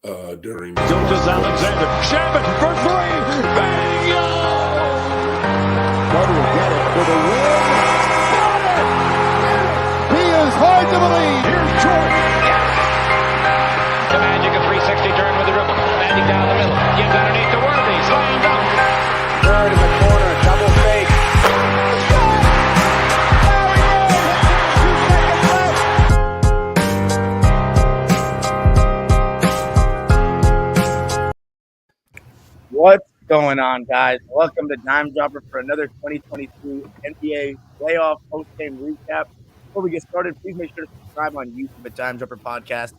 during. Gildas Alexander, Shabbat for three, bingo! Carter will get it for the win. Got it! He is hard to believe. Here's Jordan. The Magic, a 360 turn with the dribble. Magic down the middle. Gives underneath the Worthy. Slam dunk. Third in the corner, double fake. What's going on, guys? Welcome to Dime Dropper for another 2022 NBA playoff post-game recap. Before we get started, please make sure to subscribe on YouTube at Dime Dropper Podcast,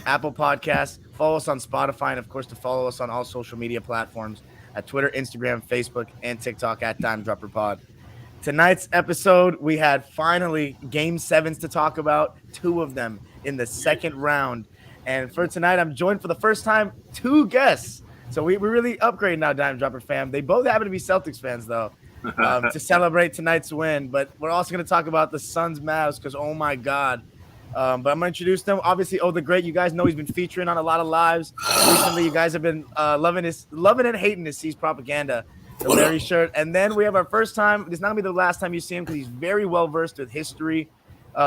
Apple Podcasts, follow us on Spotify, and of course to follow us on all social media platforms at Twitter, Instagram, Facebook, and TikTok at Dime Dropper Pod. Tonight's episode, we had finally Game 7s to talk about, two of them in the second round. And for tonight, I'm joined for the first time, two guests. So we're really upgrading now, Dime Dropper fam. They both happen to be Celtics fans, though, to celebrate tonight's win. But we're also going to talk about the Suns Mavs because, oh, my God. But I'm going to introduce them. Obviously, the Great. You guys know he's been featuring on a lot of lives. Recently, you guys have been loving and hating his C's propaganda, the Larry shirt. And then we have our first time. It's not going to be the last time you see him because he's very well-versed with history.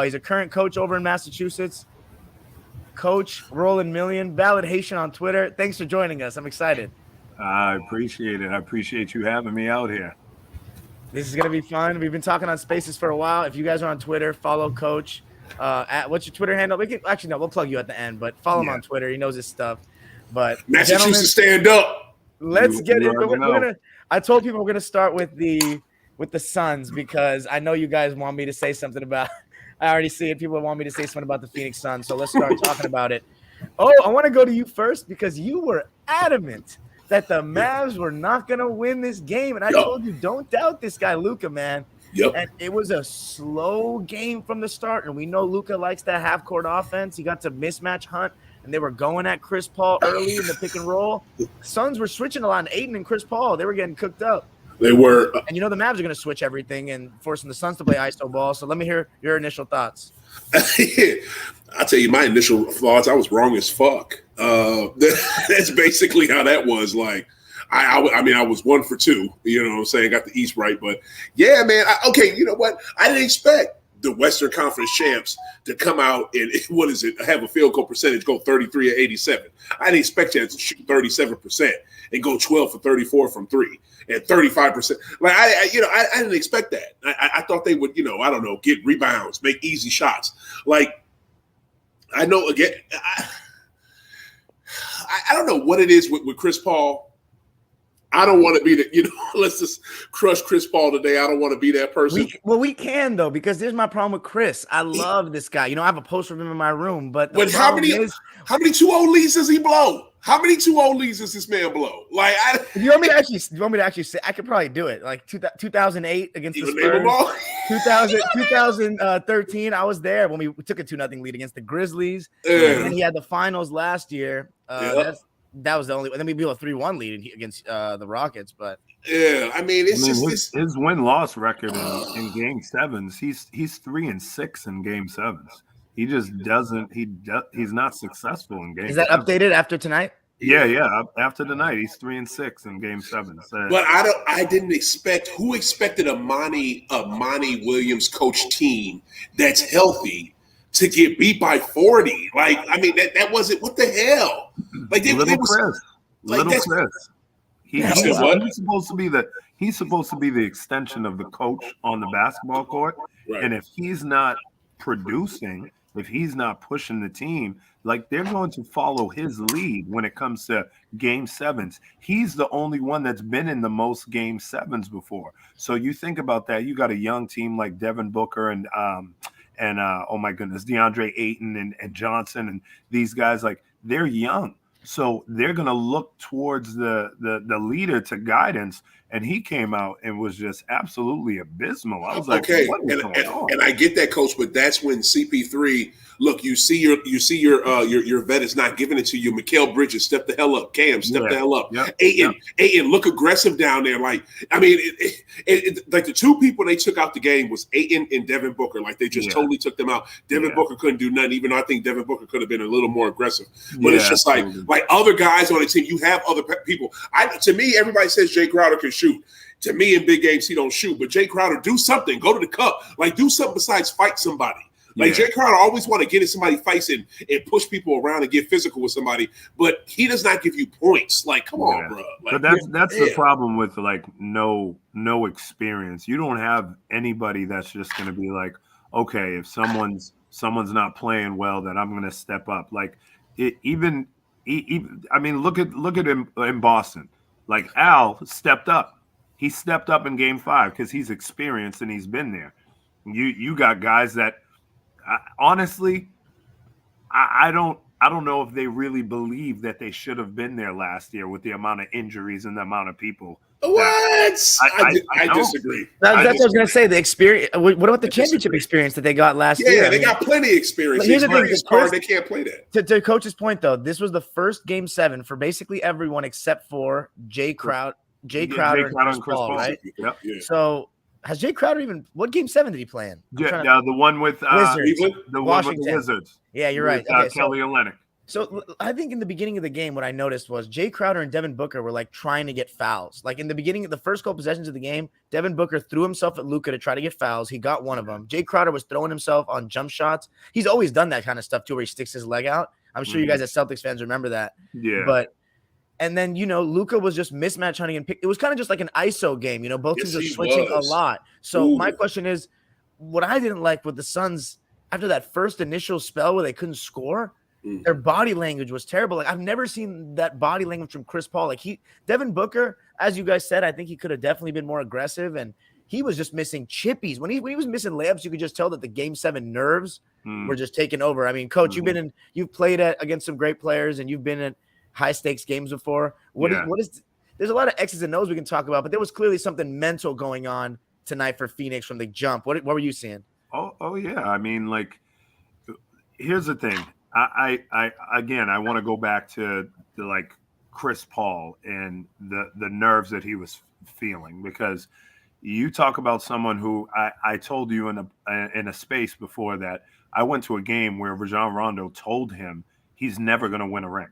He's a current coach over in Massachusetts. Coach Roland Million, Valid Haitian on Twitter. Thanks for joining us. I'm excited. I appreciate it. I appreciate you having me out here. This is going to be fun. We've been talking on Spaces for a while. If you guys are on Twitter, follow Coach. What's your Twitter handle? We'll plug you at the end, but follow him on Twitter. He knows his stuff. But Massachusetts, stand up. Let's get it. I told people we're going to start with the Suns because I know you guys want me to say something about – I already see it. People want me to say something about the Phoenix Suns, so let's start talking about it. Oh, I want to go to you first because you were adamant that the Mavs were not going to win this game, and I told you, don't doubt this guy, Luka, man. Yep. And it was a slow game from the start, and we know Luka likes that half-court offense. He got to mismatch hunt, and they were going at Chris Paul early in the pick and roll. Suns were switching a lot, and Ayton and Chris Paul, they were getting cooked up. They were. And you know the Mavs are going to switch everything and forcing the Suns to play ISO ball. So let me hear your initial thoughts. I'll tell you my initial thoughts. I was wrong as fuck. That's basically how that was. Like, I mean, I was 1 for 2. You know what I'm saying? Got the East right. But, yeah, man. Okay, you know what? I didn't expect the Western Conference champs to come out and, have a field goal percentage, go 33 or 87. I didn't expect you to shoot 37% and go 12 for 34 from 3. And 35%. Like I didn't expect that. I thought they would, get rebounds, make easy shots. Like I know again, I don't know what it is with Chris Paul. I don't want to be let's just crush Chris Paul today. I don't want to be that person. We can though, because there's my problem with Chris. I love this guy. I have a poster of him in my room, but how many 2-0 leads does he blow? How many 2-0 leads does this man blow? Like, you want me to actually say? I could probably do it. Like 2008 against the Spurs. 2013, I was there when we took a 2-0 lead against the Grizzlies. And then he had the finals last year. That was the only. And then we blew a 3-1 lead against the Rockets. But yeah, I mean, his win-loss record in Game 7s. He's 3-6 in Game 7s. He just doesn't. He's not successful in games. Is that updated after tonight? Yeah. After tonight, he's 3-6 in Game 7. But I didn't expect. Who expected a Monty Williams coach team that's healthy to get beat by 40? Like, I mean, that wasn't. What the hell? Like Little Chris. He's supposed to be the extension of the coach on the basketball court, right. And if he's not producing. If he's not pushing the team, like they're going to follow his lead when it comes to Game 7s. He's the only one that's been in the most Game 7s before. So you think about that. You got a young team like Devin Booker and oh my goodness, DeAndre Ayton and Johnson and these guys, like they're young. So they're going to look towards the leader to guidance. and he came out and was just absolutely abysmal. I was like, okay, what is going on? And I get that, Coach, but that's when CP3. Look, you see your vet is not giving it to you. Mikal Bridges, step the hell up. Cam, step the hell up. Yep. Ayton, look aggressive down there. Like, I mean, like the two people they took out the game was Ayton and Devin Booker. Like they just totally took them out. Devin Booker couldn't do nothing, even though I think Devin Booker could have been a little more aggressive. But it's just like other guys on the team. You have other people. To me, everybody says Jay Crowder can shoot. To me, in big games, he don't shoot. But Jay Crowder, do something. Go to the cup. Like, do something besides fight somebody. Like Jay Crowder always want to get in somebody fights and push people around and get physical with somebody, but he does not give you points. Like, come on, bro. Like, but that's the problem with like no experience. You don't have anybody that's just going to be like, okay, if someone's not playing well, then I'm going to step up. Like I mean, look at him in Boston. Like Al stepped up. He stepped up in Game 5 because he's experienced and he's been there. You got guys that. Honestly, I don't know if they really believe that they should have been there last year with the amount of injuries and the amount of people. What? I disagree. That's what I was going to say. The experience. What about the championship experience that they got last year? Yeah, they got plenty of experience. Here's the thing: they can't play that. To Coach's point, though, this was the first Game 7 for basically everyone except for Jay Crowder, and Chris Paul, right? Yep. Yeah. So. Has Jay Crowder even – what Game 7 did he play in? The one with Wizards. The one with the Wizards. Yeah, you're right. With, Kelly Olynyk. So I think in the beginning of the game, what I noticed was Jay Crowder and Devin Booker were like trying to get fouls. Like in the beginning of the first couple possessions of the game, Devin Booker threw himself at Luka to try to get fouls. He got one of them. Jay Crowder was throwing himself on jump shots. He's always done that kind of stuff too, where he sticks his leg out. I'm sure you guys as Celtics fans remember that. Yeah. And then, Luka was just mismatch hunting and pick. It was kind of just like an ISO game. Both teams are switching a lot. So my question is, what I didn't like with the Suns after that first initial spell where they couldn't score, their body language was terrible. Like I've never seen that body language from Chris Paul. Like Devin Booker, as you guys said, I think he could have definitely been more aggressive, and he was just missing chippies. When he was missing layups, you could just tell that the Game 7 nerves were just taking over. I mean, Coach, you've played against some great players, and you've been in high stakes games before. What is there's a lot of X's and O's we can talk about, but there was clearly something mental going on tonight for Phoenix from the jump. What were you seeing? Oh yeah. I mean, like, here's the thing. I want to go back to like Chris Paul and the nerves that he was feeling, because you talk about someone who I told you in a space before that I went to a game where Rajon Rondo told him he's never going to win a ring.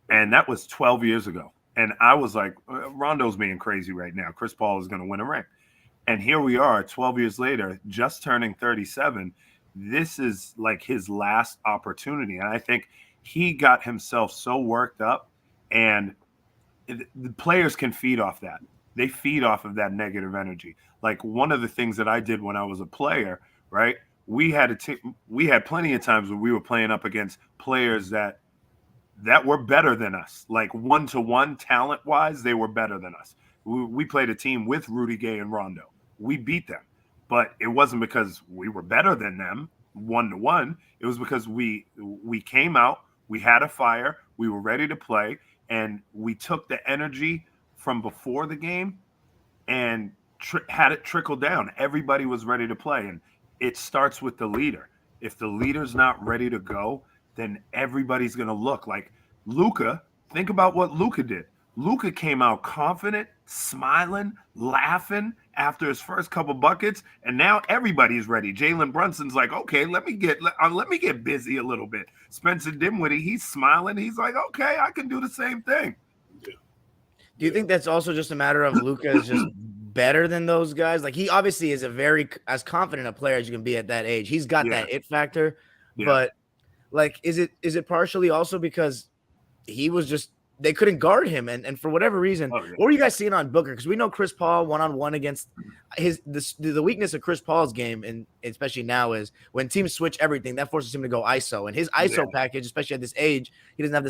And that was 12 years ago. And I was like, Rondo's being crazy right now. Chris Paul is going to win a ring. And here we are 12 years later, just turning 37. This is like his last opportunity. And I think he got himself so worked up, and the players can feed off that. They feed off of that negative energy. Like one of the things that I did when I was a player, right? We had plenty of times when we were playing up against players that were better than us, like one-to-one talent-wise, they were better than us. We played a team with Rudy Gay and Rondo. We beat them, but it wasn't because we were better than them one-to-one. It was because we came out, we had a fire, we were ready to play, and we took the energy from before the game and had it trickle down. Everybody was ready to play, and it starts with the leader. If the leader's not ready to go, then everybody's going to look like Luka. Think about what Luka did. Luka came out confident, smiling, laughing after his first couple buckets, and now everybody's ready. Jalen Brunson's like, okay, let me get busy a little bit. Spencer Dinwiddie, he's smiling. He's like, okay, I can do the same thing. Do you think that's also just a matter of Luka is just better than those guys? Like he obviously is as confident a player as you can be at that age. He's got that it factor, but like, is it partially also because he was just they couldn't guard him, and for whatever reason, what were you guys seeing on Booker? Because we know Chris Paul one-on-one against the weakness of Chris Paul's game, and especially now is when teams switch everything, that forces him to go ISO, and his ISO package, especially at this age, he doesn't have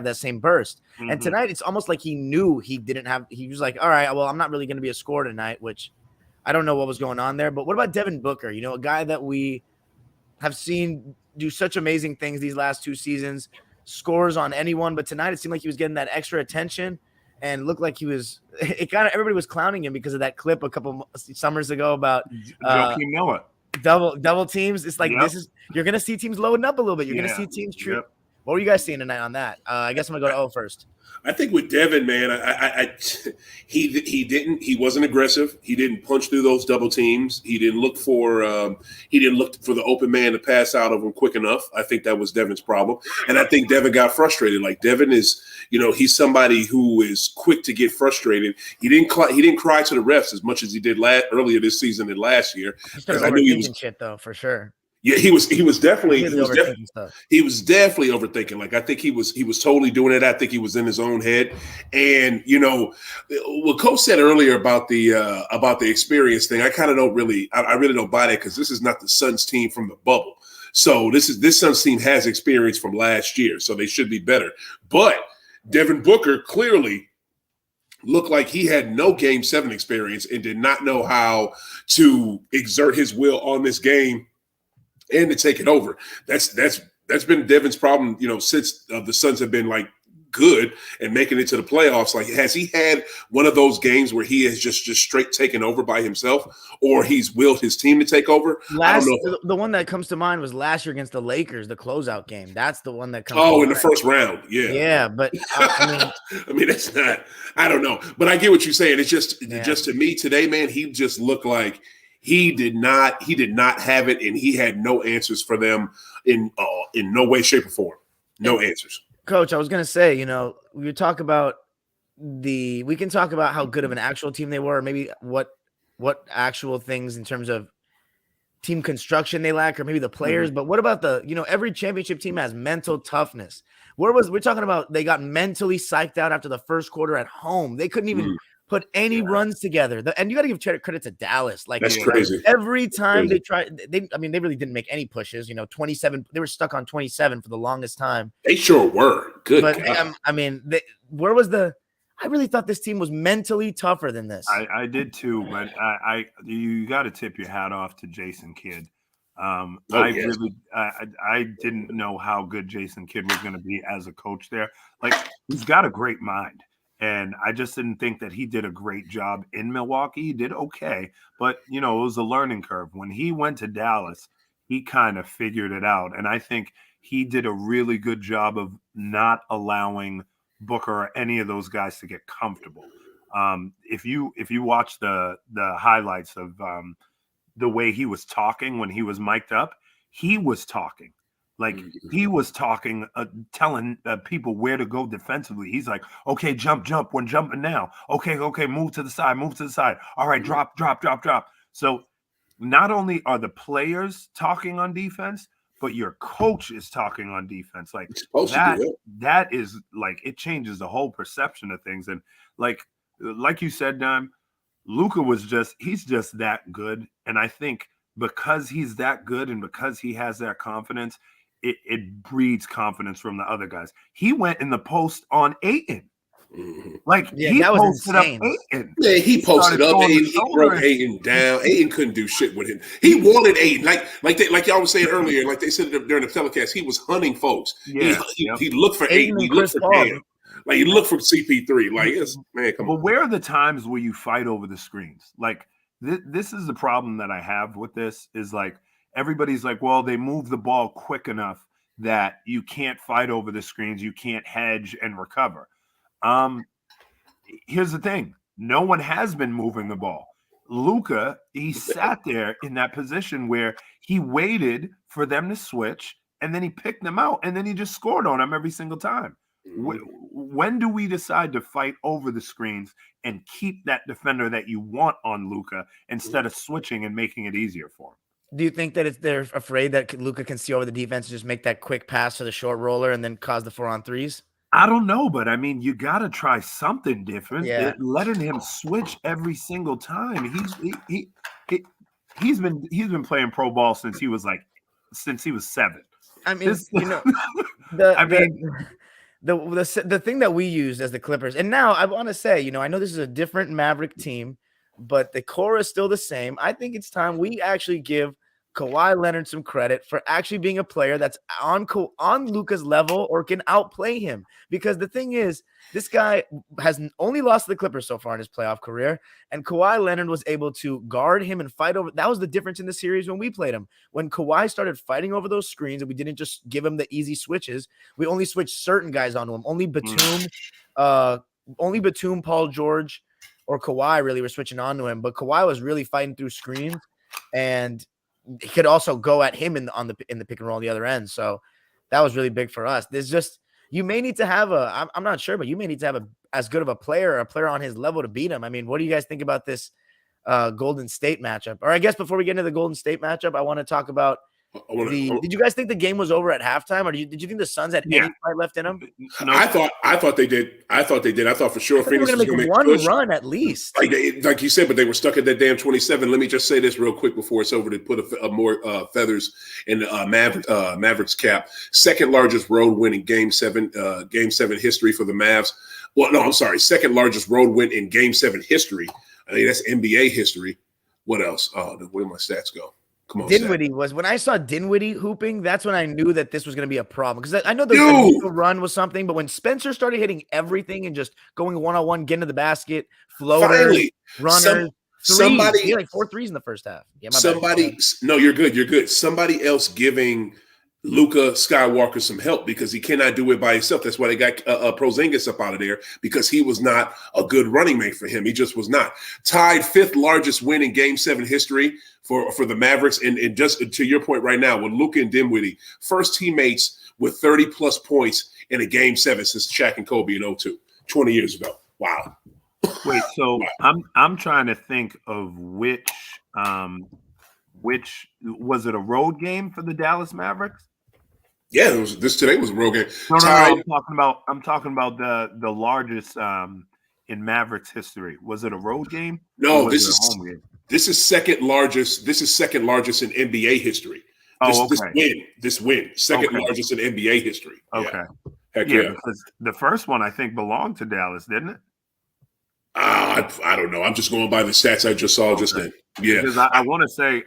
that same burst. And tonight, it's almost like he knew he was like, all right, well, I'm not really going to be a scorer tonight, which I don't know what was going on there. But what about Devin Booker? A guy that we have seen do such amazing things these last two seasons, scores on anyone, but tonight it seemed like he was getting that extra attention. and looked like he was. It kind of everybody was clowning him because of that clip a couple summers ago about Joakim Noah. Double teams. It's like you're gonna see teams loading up a little bit. You're gonna see teams treat. Yep. What were you guys seeing tonight on that? I guess I'm gonna go to O first. I think with Devin, man, he wasn't aggressive. He didn't punch through those double teams. He didn't look for the open man to pass out of him quick enough. I think that was Devin's problem, and I think Devin got frustrated. Like Devin is, he's somebody who is quick to get frustrated. He didn't cry to the refs as much as he did earlier this season and last year. Because I knew he was shit though, for sure. Yeah, he was definitely overthinking. Like I think he was totally doing it. I think he was in his own head. And what Coach said earlier about the experience thing, I kind of don't really I really don't buy that because this is not the Suns team from the bubble. So this Suns team has experience from last year, so they should be better. But Devin Booker clearly looked like he had no Game 7 experience and did not know how to exert his will on this game and to take it over. That's been Devin's problem, since the Suns have been like good and making it to the playoffs. Like, has he had one of those games where he has just straight taken over by himself, or he's willed his team to take over? I don't know. The one that comes to mind was last year against the Lakers, the closeout game. That's the one that comes. Oh, in the first round, yeah, yeah. But I mean, that's not. I don't know, but I get what you're saying. It's just to me today, man. He just looked like. He did not have it, and he had no answers for them in no way, shape, or form. No answers. Coach, I was gonna say, we can talk about how good of an actual team they were, or maybe what actual things in terms of team construction they lack, or maybe the players. Mm-hmm. But what about every championship team has mental toughness. We're talking about they got mentally psyched out after the first quarter at home. They couldn't even put any runs together. And you got to give credit to Dallas. Like, that's crazy. Every time they tried, they really didn't make any pushes. 27. They were stuck on 27 for the longest time. They sure were. Good. But where was the? I really thought this team was mentally tougher than this. I did too, but you got to tip your hat off to Jason Kidd. I didn't know how good Jason Kidd was going to be as a coach there. Like, he's got a great mind. And I just didn't think that he did a great job in Milwaukee. He did okay, but, it was a learning curve. When he went to Dallas, he kind of figured it out. And I think he did a really good job of not allowing Booker or any of those guys to get comfortable. If you watch the highlights of the way he was talking when he was mic'd up, he was talking. Like, he was talking, telling people where to go defensively. He's like, okay, jump, we're jumping now. Okay, move to the side. All right, drop. So not only are the players talking on defense, but your coach is talking on defense. Like, that is like, it changes the whole perception of things. And like you said, Dime, Luka he's just that good. And I think because he's that good and because he has that confidence, it breeds confidence from the other guys. He went in the post on Ayton. Like, he that was posted insane. up Ayton. Yeah, he posted up Ayton. He broke Ayton down. Ayton couldn't do shit with him. He wanted Ayton. Like y'all was saying earlier, like they said during the telecast, he was hunting folks. Yeah, he looked for Ayton. He looked for Cam. Like, he looked for CP3. Like, man, come on. But where are the times where you fight over the screens? Like, this is the problem that I have with this is, like, everybody's like, well, they move the ball quick enough that you can't fight over the screens. You can't hedge and recover. Here's the thing. No one has been moving the ball. Luka, he sat there in that position where he waited for them to switch, and then he picked them out, and then he just scored on them every single time. When do we decide to fight over the screens and keep that defender that you want on Luka instead of switching and making it easier for him? Do you think that they're afraid that Luka can see over the defense and just make that quick pass to the short roller and then cause the 4-on-3s? I don't know, but I mean, you got to try something different. Yeah. Letting him switch every single time. He's been playing pro ball since he was 7. I mean, the thing that we used as the Clippers, and now I want to say, I know this is a different Maverick team, but the core is still the same. I think it's time we actually give Kawhi Leonard some credit for actually being a player that's on Luka's level or can outplay him. Because the thing is, this guy has only lost to the Clippers so far in his playoff career, and Kawhi Leonard was able to guard him and fight over. That was the difference in the series when we played him. When Kawhi started fighting over those screens and we didn't just give him the easy switches, we only switched certain guys onto him. Only Batum, Paul George, or Kawhi really were switching onto him. But Kawhi was really fighting through screens, and he could also go at him in the pick and roll on the other end. So that was really big for us. There's just, you may need to have I'm not sure, but you may need to have as good of a player on his level to beat him. I mean, what do you guys think about this Golden State matchup? Or I guess before we get into the Golden State matchup, I want to talk about did you guys think the game was over at halftime, or did you think the Suns had any fight left in them? No. I thought they did. I thought for sure Phoenix was going to make one run at least. Like you said, but they were stuck at that damn 27. Let me just say this real quick before it's over to put a more feathers in Mavericks cap. Second largest road win in Game 7 history for the Mavs. Well, no, I'm sorry. Second largest road win in Game 7 history. I mean, that's NBA history. What else? Where did my stats go? Come on, Dinwiddie was when I saw Dinwiddie hooping. That's when I knew that this was going to be a problem, because I know the run was something, but when Spencer started hitting everything and just going one-on-one, getting to the basket, floaters, runners, he had like 4 threes in the first half. Yeah, no, you're good. You're good. Somebody else giving Luka Skywalker some help, because he cannot do it by himself. That's why they got Porzingis up out of there, because he was not a good running mate for him. He just was not. Tied 5th largest win in Game 7 history for the Mavericks. And just to your point right now, with Luka and Dinwiddie, first teammates with 30-plus points in a Game 7 since Shaq and Kobe in 2002, 20 years ago. Wow. Wait, so I'm trying to think of which was it a road game for the Dallas Mavericks? Yeah, today was a road game. No, I'm talking about the largest in Mavericks history. Was it a road game? No, this is home game. This is second largest. This is second largest in NBA history. This win, second largest in NBA history. Okay. Yeah. Heck yeah. Because the first one I think belonged to Dallas, didn't it? I don't know. I'm just going by the stats I just saw just then. Yeah. Because I want to say,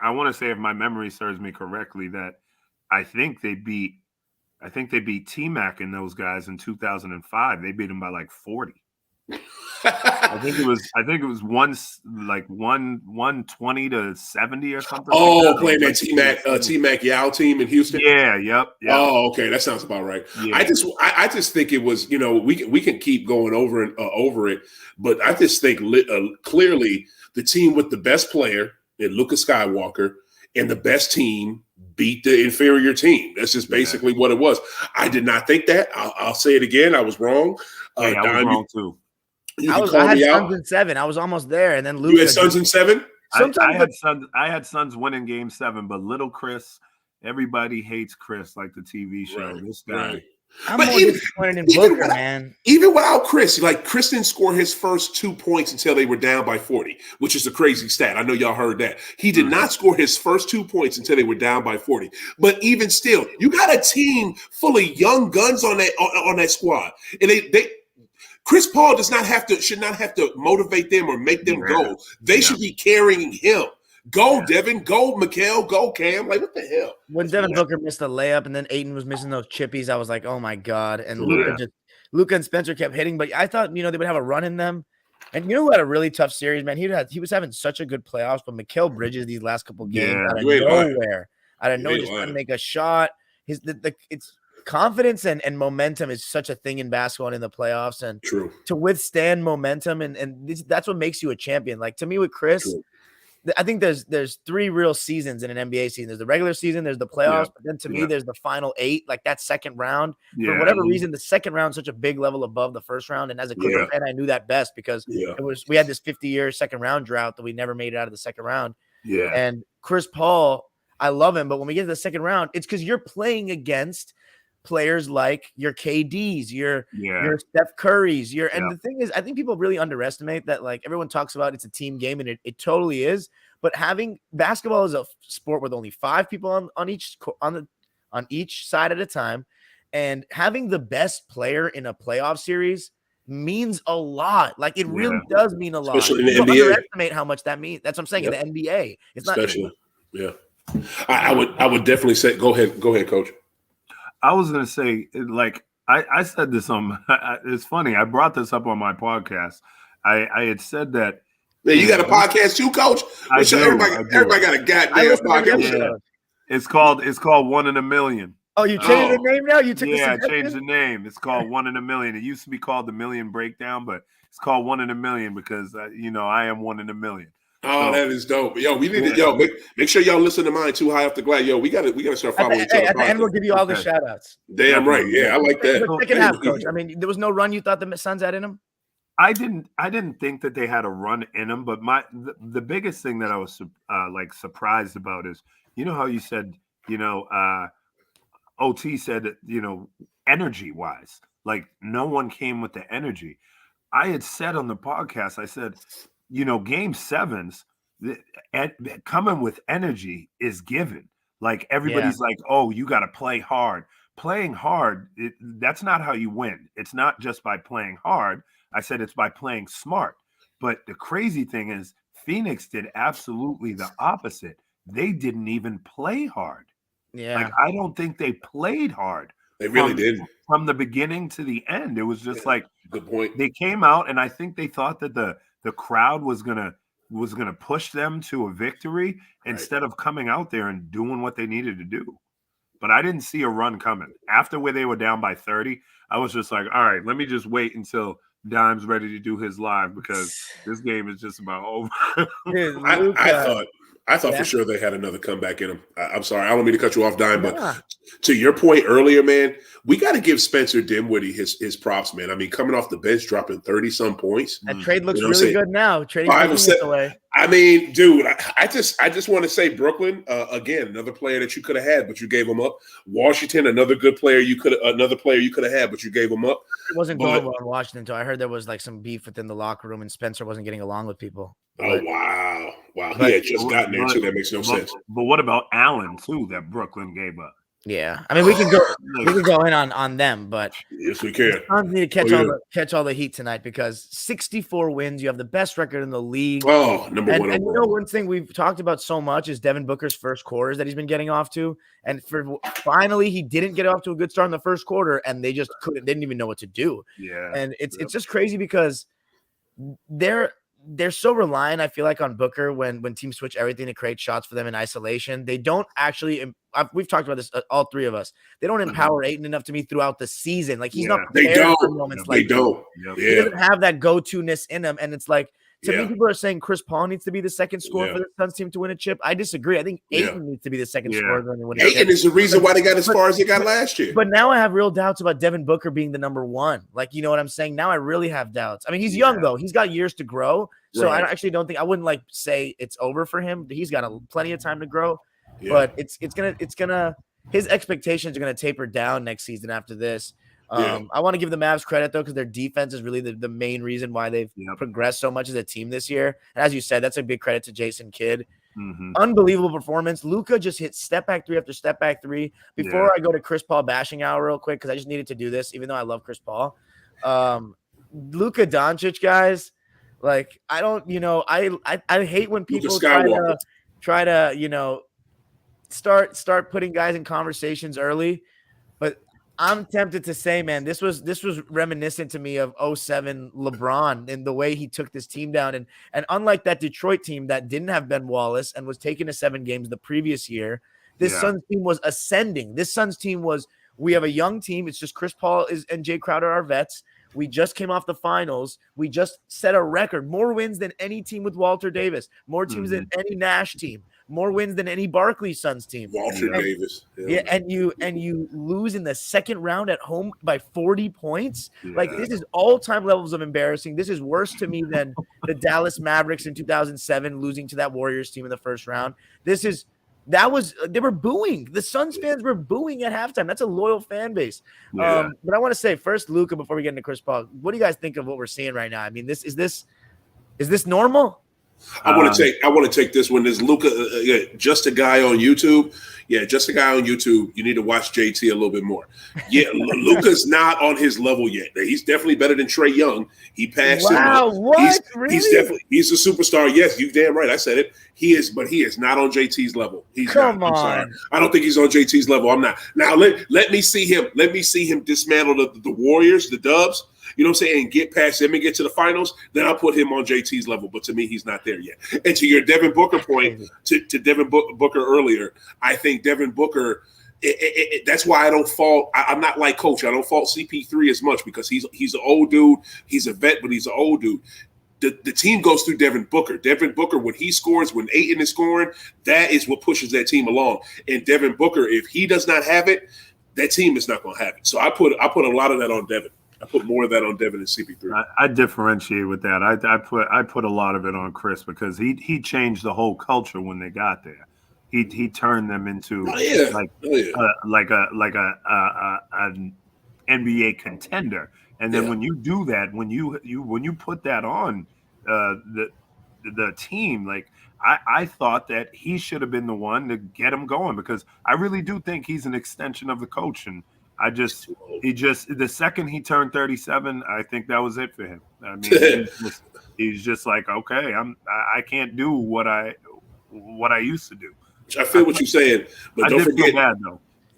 if my memory serves me correctly, that I think they beat T-Mac and those guys in 2005. They beat them by like 40. I think it was 120 to 70 or something. Oh, like that. Playing that T-Mac Yao team in Houston. Yeah, yep. Oh, okay, that sounds about right. Yeah. I just think it was, we can keep going over it, but I just think clearly the team with the best player in Luka Skywalker and the best team beat the inferior team. That's just basically what it was. I did not think that. I'll say it again. I was wrong. I was wrong too. I had Suns in 7. I was almost there, and then Luka. You had Suns in 7? I had Suns winning Game 7, but little Chris, everybody hates Chris like the TV show. Right, this guy. Right. I'm more disappointed in Booker, man. Even without Chris, Chris didn't score his first 2 points until they were down by 40, which is a crazy stat. I know y'all heard that. He did not score his first 2 points until they were down by 40. But even still, you got a team full of young guns on that squad, and they Chris Paul should not have to motivate them or make them go. They should be carrying him. Go, Devin. Go, Mikal. Go, Cam. Like, what the hell? When Devin Booker missed a layup and then Ayton was missing those chippies, I was like, oh, my God. And Luka and Spencer kept hitting. But I thought, they would have a run in them. And who had a really tough series, man? He was having such a good playoffs. But Mikal Bridges these last couple games out of nowhere. Out of nowhere, just trying to make a shot. It's confidence and momentum is such a thing in basketball and in the playoffs. And to withstand momentum, and that's what makes you a champion. Like, to me with Chris, I think there's 3 real seasons in an NBA season. There's the regular season, there's the playoffs, but then to me, there's the final 8, like that second round. For whatever reason, the second round is such a big level above the first round. And as a Clipper fan, I knew that best because we had this 50-year second round drought that we never made it out of the second round. Yeah. And Chris Paul, I love him, but when we get to the second round, it's because you're playing against players like your KDs, your Steph Currys, and the thing is, I think people really underestimate that. Like, everyone talks about it's a team game, and it totally is. But having basketball is a sport with only 5 people on each side at a time, and having the best player in a playoff series means a lot. Like, it really does mean a lot. Especially in the people NBA. Underestimate how much that means. That's what I'm saying. In the NBA, it's not. I would definitely say go ahead, Coach. I was going to say, like, I said this on. It's funny. I brought this up on my podcast. I had said that. Man, you got a podcast too, Coach? I do. Everybody got a goddamn podcast. Yeah. It's called 1 in a Million. Oh, you changed the name now? You took I changed the name. It's called 1 in a Million. It used to be called The Million Breakdown, but it's called 1 in a Million because I am 1 in a million. Oh, that is dope. Yo, we need to make sure y'all listen to mine too. High Off the Glass. Yo, we gotta start following each other. At the end, we'll give you all the shout outs. Damn right. Yeah, I like that. But second half, Coach. I mean, there was no run you thought the Suns had in them? I didn't think that they had a run in them, but the biggest thing that I was surprised about is, how you said, OT said that, energy wise, like no one came with the energy. I had said on the podcast, I said, game sevens, coming with energy is given. Like everybody's like, oh, you got to play hard. Playing hard, that's not how you win. It's not just by playing hard. I said it's by playing smart. But the crazy thing is Phoenix did absolutely the opposite. They didn't even play hard. Yeah. Like, I don't think they played hard. They really didn't. From the beginning to the end. It was just like, good point. They came out, and I think they thought that the crowd was gonna push them to a victory instead of coming out there and doing what they needed to do. But I didn't see a run coming. After where they were down by 30, I was just like, all right, let me just wait until Dime's ready to do his live because this game is just about over. Dude, I thought for sure they had another comeback in them. I'm sorry. I don't mean to cut you off, Dime, but to your point earlier, man, we got to give Spencer Dinwiddie his props, man. I mean, coming off the bench, dropping 30-some points. That trade looks really good now. Trading away. I mean, dude, I just want to say Brooklyn, again, another player that you could have had, but you gave him up. Washington, another player you could have had, but you gave him up. It wasn't going well in Washington until I heard there was like some beef within the locker room and Spencer wasn't getting along with people. Oh, wow. He had just gotten there, too. That makes no sense. But what about Allen, too, that Brooklyn gave up? Yeah. I mean, we can go in on them, but yes, we can. The Suns need to catch all the heat tonight because 64 wins. You have the best record in the league. Oh, number one. And one thing we've talked about so much is Devin Booker's first quarters that he's been getting off to. And finally, he didn't get off to a good start in the first quarter, and they just didn't even know what to do. Yeah. And it's just crazy because they're so reliant, I feel like, on Booker when teams switch everything to create shots for them in isolation. They don't actually we've talked about this, all three of us. They don't empower Ayton enough to me throughout the season. Like, he's not prepared for moments like that. He doesn't have that go-to-ness in him. And it's like, to me, people are saying Chris Paul needs to be the second scorer for the Suns team to win a chip. I disagree. I think Ayton needs to be the second scorer to win a chip. Ayton is the reason why they got as far as they got last year. But now I have real doubts about Devin Booker being the number one. Like, you know what I'm saying? Now I really have doubts. I mean, he's young, though. He's got years to grow. So I actually don't think – I wouldn't, say it's over for him. He's got plenty of time to grow. Yeah. But it's gonna his expectations are going to taper down next season after this. I want to give the Mavs credit, though, because their defense is really the main reason why they've progressed so much as a team this year. And as you said, that's a big credit to Jason Kidd. Mm-hmm. Unbelievable performance. Luka just hit step back three after step back three. Before I go to Chris Paul bashing hour real quick, because I just needed to do this, even though I love Chris Paul. Luka Doncic, guys, like, I don't, I hate when people try to start putting guys in conversations early, but I'm tempted to say, man, this was reminiscent to me of 07 LeBron in the way he took this team down. And unlike that Detroit team that didn't have Ben Wallace and was taken to 7 games the previous year, this Suns team was ascending. This Suns team we have a young team. It's just Chris Paul and Jay Crowder are vets. We just came off the finals. We just set a record. More wins than any team with Walter Davis. More teams than any Nash team. More wins than any Barkley Suns team. Davis. Yeah, and you lose in the second round at home by 40 points. Yeah. Like, this is all-time levels of embarrassing. This is worse to me than the Dallas Mavericks in 2007 losing to that Warriors team in the first round. They were booing. The Suns fans were booing at halftime. That's a loyal fan base. Yeah. But I want to say first, Luka, before we get into Chris Paul, what do you guys think of what we're seeing right now? I mean, is this normal? I want to take this one. There's Luka, just a guy on YouTube. Yeah, just a guy on YouTube. You need to watch JT a little bit more. Yeah, Luka's not on his level yet. He's definitely better than Trae Young. He passed him. Wow, what? Really? He's a superstar. Yes, you damn right. I said it. He is, but he is not on JT's level. Come I'm on. sorry. I don't think he's on JT's level. I'm not. Now let me see him. Let me see him dismantle the Warriors, the Dubs. You know what I'm saying? And get past him and get to the finals. Then I'll put him on JT's level. But to me, he's not there yet. And to your Devin Booker point, to Devin Booker earlier, I think Devin Booker. That's why I don't fault. I'm not like Coach. I don't fault CP3 as much because he's an old dude. He's a vet, but he's an old dude. The team goes through Devin Booker. Devin Booker, when he scores, when Ayton is scoring, that is what pushes that team along. And Devin Booker, if he does not have it, that team is not going to have it. So I put a lot of that on Devin. I put more of that on Devin and CP3. I differentiate with that. I put a lot of it on Chris because he changed the whole culture when they got there. He turned them into an NBA contender. And then when you do that, when you put that on the team, like I thought that he should have been the one to get him going because I really do think he's an extension of the coach. And the second he turned 37, I think that was it for him. I mean, he's just like, okay, I can't do what I used to do. I feel what you're saying, but don't forget,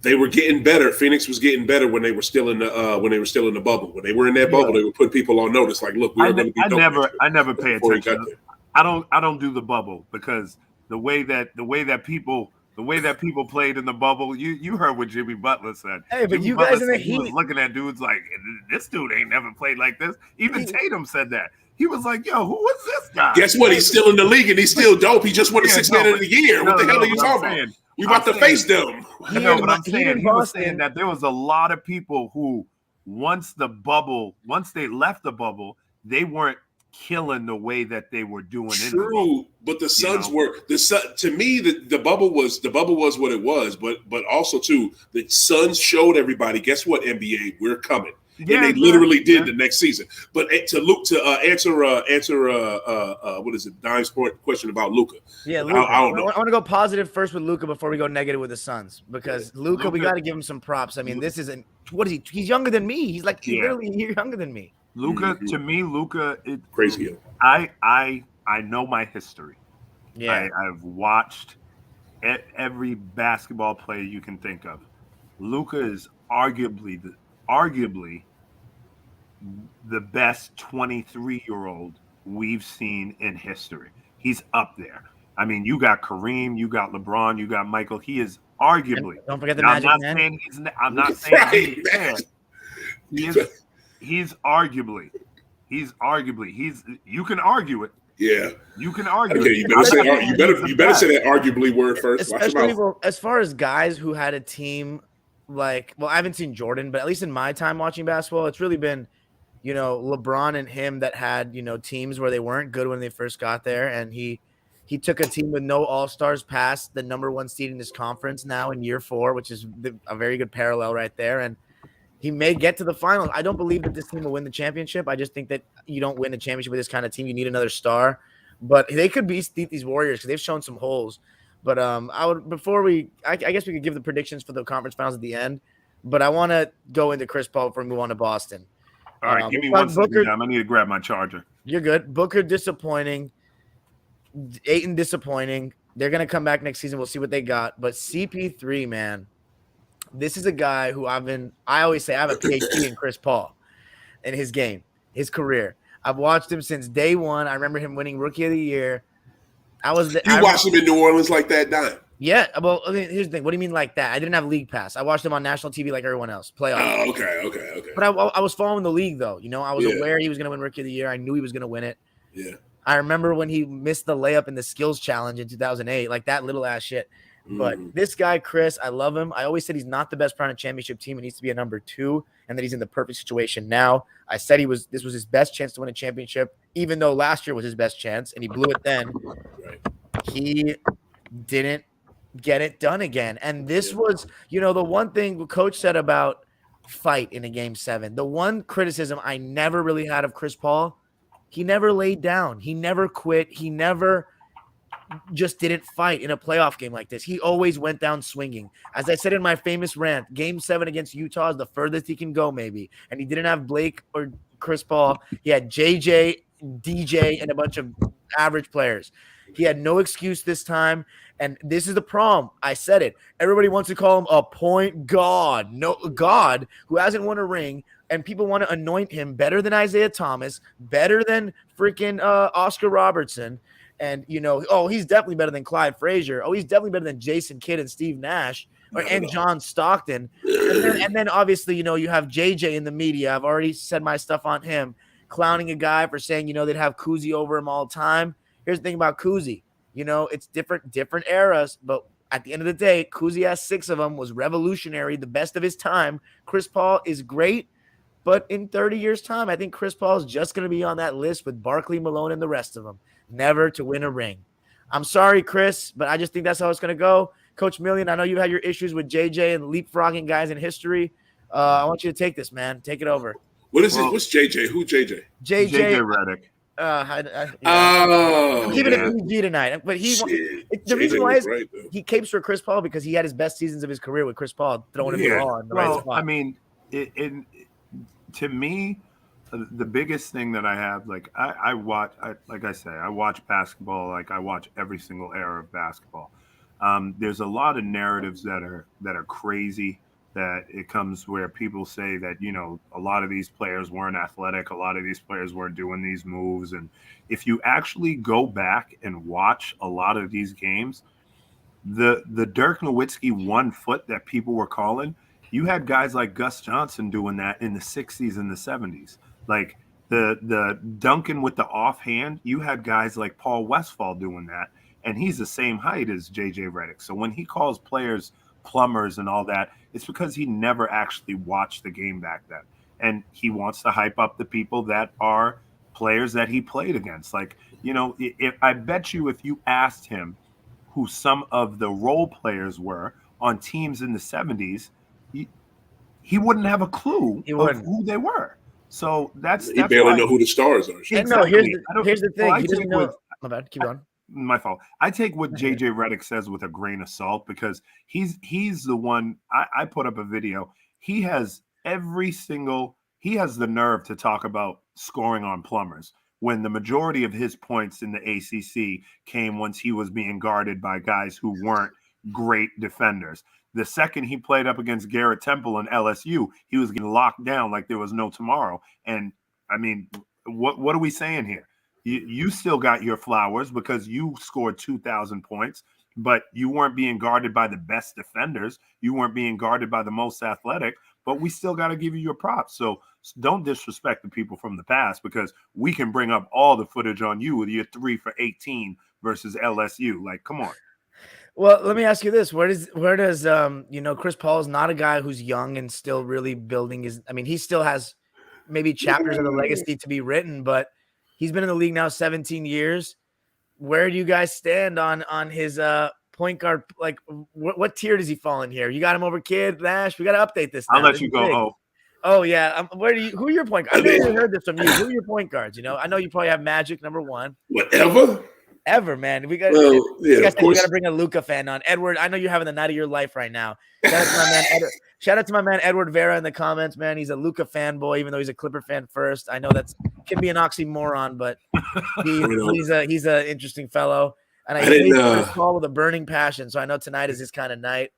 they were getting better. Phoenix was getting better when they were still in the bubble. When they were in that bubble, they would put people on notice. Like, look, we're going to be. I never pay attention. I don't do the bubble because the way that people played in the bubble. You heard what Jimmy Butler said. Hey, but Jimmy you Butler guys in the he Heat was looking at dudes like this dude ain't never played like this. Even Tatum said that. He was like, "Yo, who was this guy?" Guess what? He's still in the league and he's still dope. He just won the Sixth Man of the Year. What the hell are you talking about? We about to face them. I know what I'm saying. He was saying that there was a lot of people who, once they left the bubble, they weren't killing the way that they were doing. True, but the Suns were to me the bubble was what it was, but also too the Suns showed everybody. Guess what? NBA, we're coming. Yeah, and they literally did the next season. But to answer what is it? Dime's question about Luka. Yeah, Luka. I want to go positive first with Luka before we go negative with the Suns because Luka, we got to give him some props. I mean, this isn't what is he? He's younger than me. He's like literally a year younger than me. Luka, to me, crazy. I know my history. Yeah, I've watched every basketball player you can think of. Luka is arguably the best 23-year-old we've seen in history. He's up there. I mean, you got Kareem, you got LeBron, you got Michael. He is arguably. Don't forget the Magic Man. I'm not saying he's there. He's arguably. You can argue it. Yeah, you can argue. Okay, you better say that arguably word first. Especially as far as guys who had a team. I haven't seen Jordan, but at least in my time watching basketball, it's really been, LeBron and him that had, teams where they weren't good when they first got there. And he took a team with no all-stars past the number one seed in his conference now in year 4, which is a very good parallel right there. And he may get to the finals. I don't believe that this team will win the championship. I just think that you don't win a championship with this kind of team. You need another star. But they could beat these Warriors because they've shown some holes. But I guess we could give the predictions for the conference finals at the end. But I want to go into Chris Paul before we move on to Boston. All right, give me 1 second. I need to grab my charger. You're good. Booker disappointing. Ayton disappointing. They're going to come back next season. We'll see what they got. But CP3, man, this is a guy who I always say I have a PhD in Chris Paul in his game, his career. I've watched him since day one. I remember him winning Rookie of the Year. You watched him in New Orleans like that, Don? Yeah. Well, here's the thing. What do you mean like that? I didn't have League Pass. I watched him on national TV like everyone else. Playoffs. Oh, okay. But I was following the league, though. I was aware he was going to win Rookie of the Year. I knew he was going to win it. Yeah. I remember when he missed the layup in the skills challenge in 2008, like that little ass shit. But this guy, Chris, I love him. I always said he's not the best player on a championship team. He needs to be a number 2, and that he's in the perfect situation now. I said this was his best chance to win a championship, even though last year was his best chance, and he blew it then. Right. He didn't get it done again. And this was, the one thing Coach said about fight in a Game 7. The one criticism I never really had of Chris Paul, He never laid down. He never quit. He never just didn't fight in a playoff game like this. He always went down swinging. As I said in my famous rant, Game 7 against Utah is the furthest he can go, maybe. And he didn't have Blake or Chris Paul. He had JJ, DJ, and a bunch of average players. He had no excuse this time. And this is the problem. I said it. Everybody wants to call him a point god. No, God who hasn't won a ring. And people want to anoint him better than Isaiah Thomas, better than freaking Oscar Robertson. And, he's definitely better than Clyde Frazier. Oh, he's definitely better than Jason Kidd and Steve Nash and John Stockton. And then obviously, you have JJ in the media. I've already said my stuff on him, clowning a guy for saying, they'd have Kuzi over him all the time. Here's the thing about Kuzi. It's different eras, but at the end of the day, Kuzi has 6 of them, was revolutionary, the best of his time. Chris Paul is great, but in 30 years' time, I think Chris Paul is just going to be on that list with Barkley, Malone, and the rest of them. Never to win a ring. I'm sorry, Chris, but I just think that's how it's going to go. Coach Million, I know you had your issues with JJ and leapfrogging guys in history. I want you to take this, man. Take it over. What is it? What's JJ? Who JJ? JJ Redick. I'm keeping it PG tonight. But the reason why is he capes for Chris Paul because he had his best seasons of his career with Chris Paul throwing him the ball in the right spot. I mean, to me, the biggest thing that I have, I watch basketball, I watch every single era of basketball. There's a lot of narratives that are crazy, that it comes where people say that, a lot of these players weren't athletic. A lot of these players weren't doing these moves. And if you actually go back and watch a lot of these games, the Dirk Nowitzki 1 foot that people were calling, you had guys like Gus Johnson doing that in the 60s and the 70s. Like the Duncan with the offhand, you had guys like Paul Westphal doing that, and he's the same height as JJ Redick. So when he calls players plumbers and all that, it's because he never actually watched the game back then. And he wants to hype up the people that are players that he played against. I bet you if you asked him who some of the role players were on teams in the 70s, he wouldn't have a clue of who they were. So that's barely know who the stars are. Exactly. No, here's the thing. He doesn't know. My bad. Keep going. My fault. I take what JJ Redick says with a grain of salt because he's the one. I put up a video. He has the nerve to talk about scoring on plumbers when the majority of his points in the ACC came once he was being guarded by guys who weren't great defenders. The second he played up against Garrett Temple and LSU, he was getting locked down like there was no tomorrow. And I mean, what are we saying here? You still got your flowers because you scored 2,000 points, but you weren't being guarded by the best defenders. You weren't being guarded by the most athletic, but we still got to give you your props. So don't disrespect the people from the past because we can bring up all the footage on you with your 3 for 18 versus LSU. Like, come on. Well, let me ask you this. Where does Chris Paul is not a guy who's young and still really building he still has maybe chapters of the legacy to be written, but he's been in the league now 17 years. Where do you guys stand on his point guard? Like, what tier does he fall in here? You got him over Kidd, Nash? We got to update this now. I'll let you go. Oh yeah. Who are your point guards? I never heard this from you. Who are your point guards? I know you probably have Magic number 1. Ever, man. We got to bring a Luka fan on. Edward, I know you're having the night of your life right now. Shout out to my man Edward Vera in the comments, man. He's a Luka fanboy, even though he's a Clipper fan first. I know can be an oxymoron, but he's an interesting fellow. And I hate Paul with a burning passion, so I know tonight is his kind of night.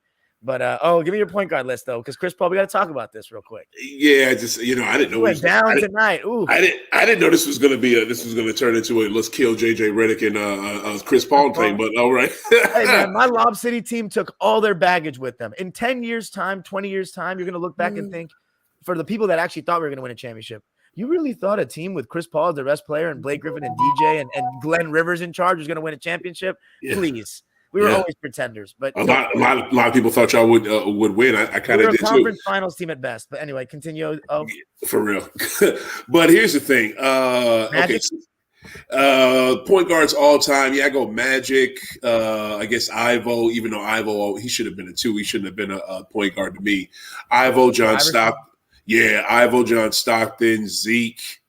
But give me your point guard list though, because Chris Paul, we got to talk about this real quick. Yeah, I didn't know went down tonight. Ooh, I didn't know this was going to turn into a let's kill JJ Redick and Chris Paul thing. But all right, hey man, my Lob City team took all their baggage with them. In 10 years' time, 20 years' time, you're going to look back and think, for the people that actually thought we were going to win a championship, you really thought a team with Chris Paul as the best player and Blake Griffin and DJ and Glenn Rivers in charge was going to win a championship? Yeah. Please. We were always pretenders, but a lot of people thought y'all would win. I kind of did too. Conference finals team at best, but anyway, continue. Oh, for real. But here's the thing. Okay, point guards all time. Yeah, I go Magic. I guess Ivo. Even though Ivo, he should have been a 2. He shouldn't have been a point guard to me. Ivo, John Stockton. Yeah, Ivo, John Stockton, Zeke.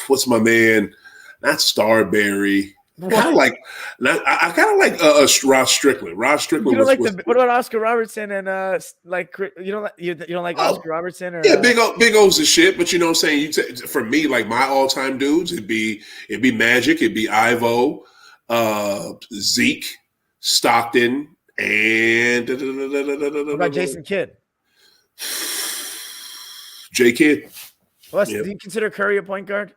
what's my man? Not Starberry. Kind of like, I kind of like Rod Strickland. Rod Strickland what about Oscar Robertson and you don't like Oscar Robertson or Big O's and shit. But you know what I'm saying? For me, like my all time dudes, it'd be Magic, it'd be Ivo, Zeke, Stockton, and what about Jason Kidd? J Kidd. Do you consider Curry a point guard?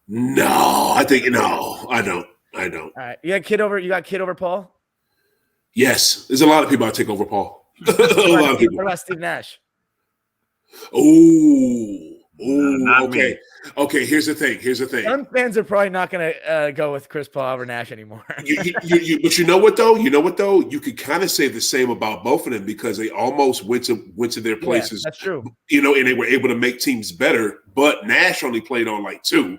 No, I don't. All right, you got Kidd over Paul. Yes, there's a lot of people I take over Paul. What about Steve Nash? Okay. Okay, here's the thing. Some fans are probably not going to go with Chris Paul over Nash anymore. But you know what though? You could kind of say the same about both of them because they almost went to their places. Yeah, that's true. And they were able to make teams better. But Nash only played on like 2.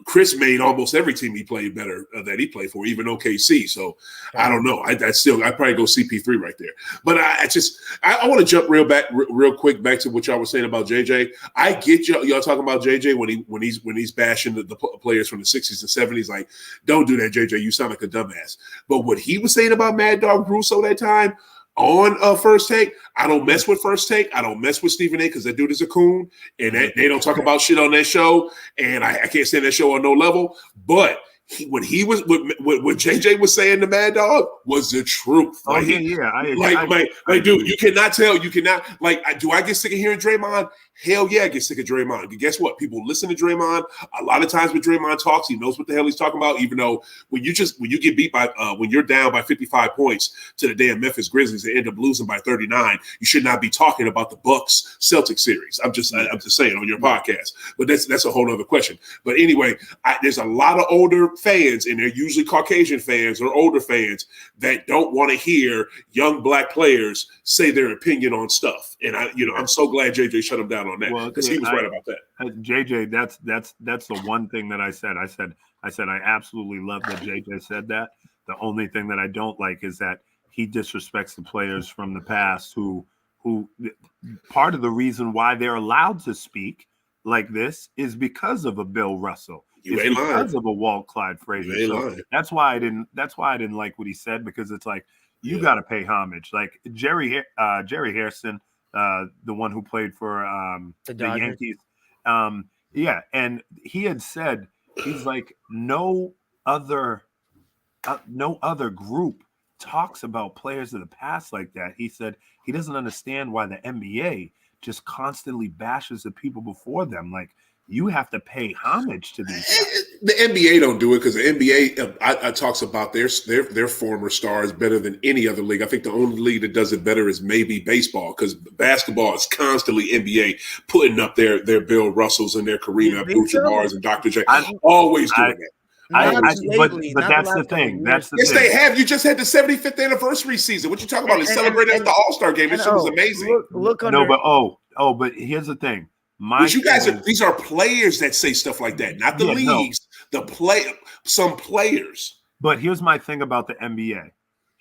Chris made almost every team he played better that he played for, even OKC. So I don't know. I'd probably go CP3 right there. But I want to jump real quick back to what y'all were saying about JJ. I get y'all talking about JJ when he's bashing the players from the 60s and 70s. Like, don't do that, JJ. You sound like a dumbass. But what he was saying about Mad Dog Russo that time on First Take, I don't mess with First Take. I don't mess with Stephen A because that dude is a coon, and they don't talk about shit on that show, and I can't stand that show on no level. But what JJ was saying to Mad Dog was the truth. I agree. Like, dude, you cannot tell. You cannot, like, do I get sick of hearing Draymond? Hell yeah, I get sick of Draymond. Guess what? People listen to Draymond. A lot of times when Draymond talks, he knows what the hell he's talking about, even though when you get beat by, when you're down by 55 points to the damn Memphis Grizzlies and end up losing by 39, you should not be talking about the Bucks Celtics series. I'm just saying on your podcast. But that's a whole other question. But anyway, there's a lot of older fans, and they're usually Caucasian fans or older fans that don't want to hear young black players say their opinion on stuff. And I'm so glad JJ shut him down on that because he was right about that. JJ, that's the one thing that I said. I said I absolutely love that JJ said that. The only thing that I don't like is that he disrespects the players from the past who part of the reason why they're allowed to speak like this is because of a Bill Russell. It's because of a Walt Clyde Frazier. So that's why I didn't like what he said, because it's like you got to pay homage. Like Jerry Hairston, the one who played for the Yankees. And he had said, he's like, no other group talks about players of the past like that. He said he doesn't understand why the NBA just constantly bashes the people before them. Like, you have to pay homage to these guys. The NBA don't do it because the NBA talks about their former stars better than any other league. I think the only league that does it better is maybe baseball, because basketball is constantly NBA putting up their Bill Russells and their Kareem Abdul-Jabbar's and Dr. J. Always doing that. But that's the thing. Yes, they have. You just had the 75th anniversary season. What you talking about? They celebrated at the All-Star game. This shit was amazing. But here's the thing. These are players that say stuff like that, not the leagues. No. Some players. But here's my thing about the NBA.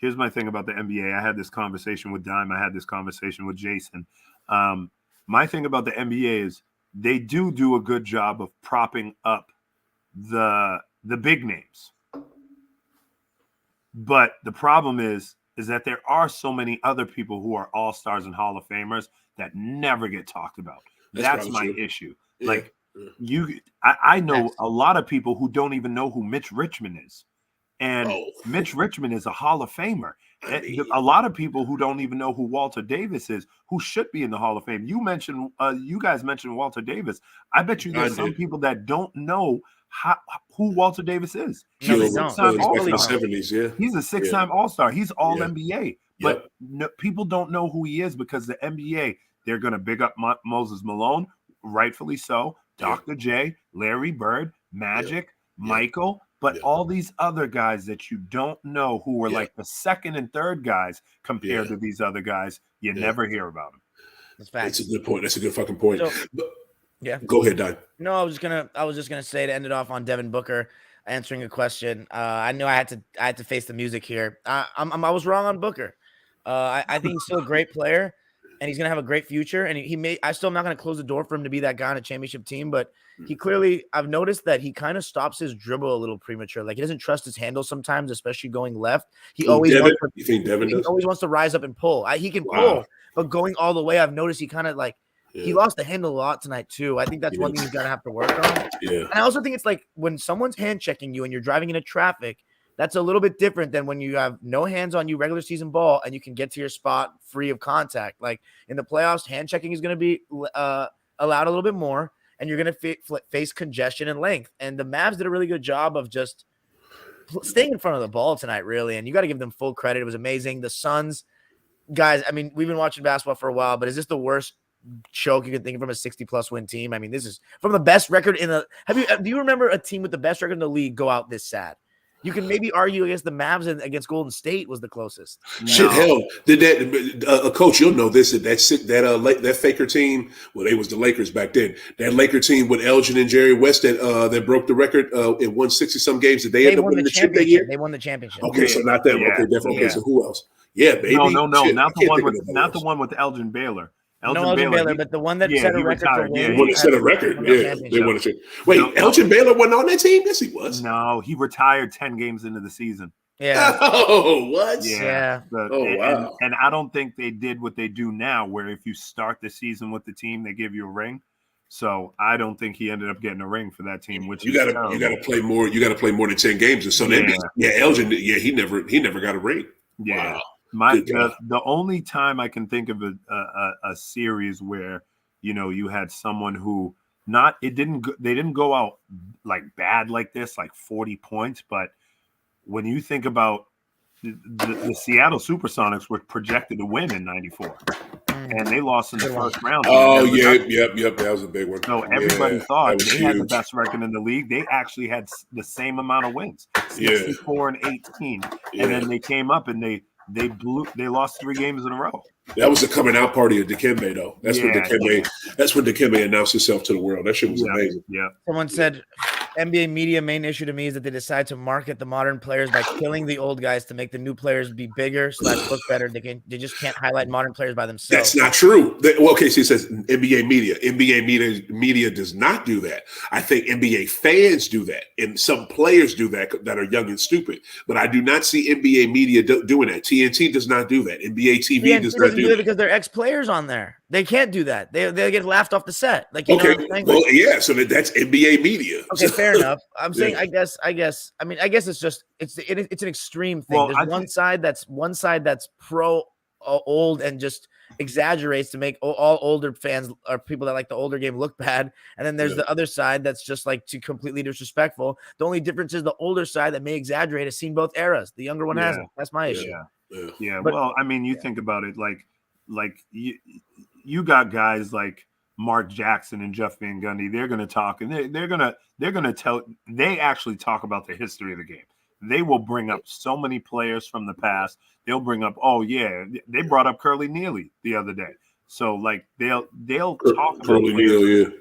I had this conversation with Dime. I had this conversation with Jason. My thing about the NBA is they do a good job of propping up the big names. But the problem is that there are so many other people who are all-stars and Hall of Famers that never get talked about. That's my issue. Yeah. Like I know a lot of people who don't even know who Mitch Richmond is. And Mitch Richmond is a Hall of Famer. A lot of people who don't even know who Walter Davis is, who should be in the Hall of Fame. You guys mentioned Walter Davis. I bet you there's some people that don't know who Walter Davis is. He's a six-time All-Star. He's a six-time All-Star. He's all NBA. But people don't know who he is because the NBA, they're going to big up Moses Malone, rightfully so, Dr. J, Larry Bird, Magic, Michael, but all these other guys that you don't know who were like the second and third guys compared to these other guys, you never hear about them. That's a good point. That's a good fucking point. So, go ahead, Don. No, I was just gonna say, to end it off on Devin Booker answering a question. I knew I had to face the music here. I was wrong on Booker. I think he's still a great player. and he's going to have a great future. And I still am not going to close the door for him to be that guy on a championship team, but he clearly, I've noticed that he kind of stops his dribble a little premature. Like he doesn't trust his handle sometimes, especially going left. He always wants to rise up and pull. He can pull, but going all the way, I've noticed he kind of like, he lost the handle a lot tonight too. I think that's one thing he's going to have to work on. Yeah. And I also think it's like when someone's hand checking you and you're driving into traffic, that's a little bit different than when you have no hands on you regular season ball and you can get to your spot free of contact. Like in the playoffs, hand checking is going to be allowed a little bit more, and you're going to face congestion and length. And the Mavs did a really good job of just staying in front of the ball tonight, really. And you got to give them full credit. It was amazing. The Suns, guys, I mean, we've been watching basketball for a while, but is this the worst choke you can think of from a 60-plus win team? I mean, this is from the best record in the – do you remember a team with the best record in the league go out this sad? You can maybe argue against the Mavs and against Golden State was the closest. Shit, hell, did that coach? You'll know this. That Faker team. Well, they was the Lakers back then. That Laker team with Elgin and Jerry West that broke the record and won 60-some games. Did they end up winning the chip that year? They won the championship. Okay, so not them. Okay, definitely. Okay, so who else? Yeah, baby. No, not the one with Elgin Baylor. Elgin Baylor, but the one that set a record for wins. The one that set a record. Yeah, they won a chip. Wait, Elgin Baylor wasn't on that team? Yes, he was. No, he retired 10 games into the season. Yeah. Oh, what? Yeah. Wow. And I don't think they did what they do now, where if you start the season with the team, they give you a ring. So I don't think he ended up getting a ring for that team. Which you got to play more. You got to play more than 10 games. And so Elgin. Yeah, he never got a ring. Yeah. Wow. The only time I can think of a series where you had someone who they didn't go out like bad like this, like 40 points, but when you think about the Seattle Supersonics were projected to win in '94, and they lost in the first round. Oh yep, that was a big one. So everybody thought they had the best record in the league. They actually had the same amount of wins, 64 and 18, and then they came up and they lost 3 games in a row. That was the coming out party of Dikembe, though. That's when Dikembe announced himself to the world. That shit was amazing. Yeah. Someone said NBA media main issue to me is that they decide to market the modern players by killing the old guys to make the new players be bigger / look better. They just can't highlight modern players by themselves. That's not true. So it says NBA media. NBA media does not do that. I think NBA fans do that, and some players do that are young and stupid. But I do not see NBA media doing that. TNT does not do that. NBA TV does not do that because they're ex-players on there. They can't do that. They get laughed off the set. Like know what I'm saying? Well, yeah. So that's NBA media. Okay, fair enough. I'm saying, I guess. I guess it's just it's an extreme thing. Well, There's one side that's pro old and just exaggerates to make all older fans or people that like the older game look bad, and then there's the other side that's just like too completely disrespectful. The only difference is the older side that may exaggerate has seen both eras. The younger one hasn't. That's my issue. Yeah. But, well, I mean, you think about it, like you got guys like Mark Jackson and Jeff Van Gundy. They're going to talk, and they're going to tell. They actually talk about the history of the game. They will bring up so many players from the past. They'll bring up, they brought up Curly Neely the other day. So like they'll talk about players.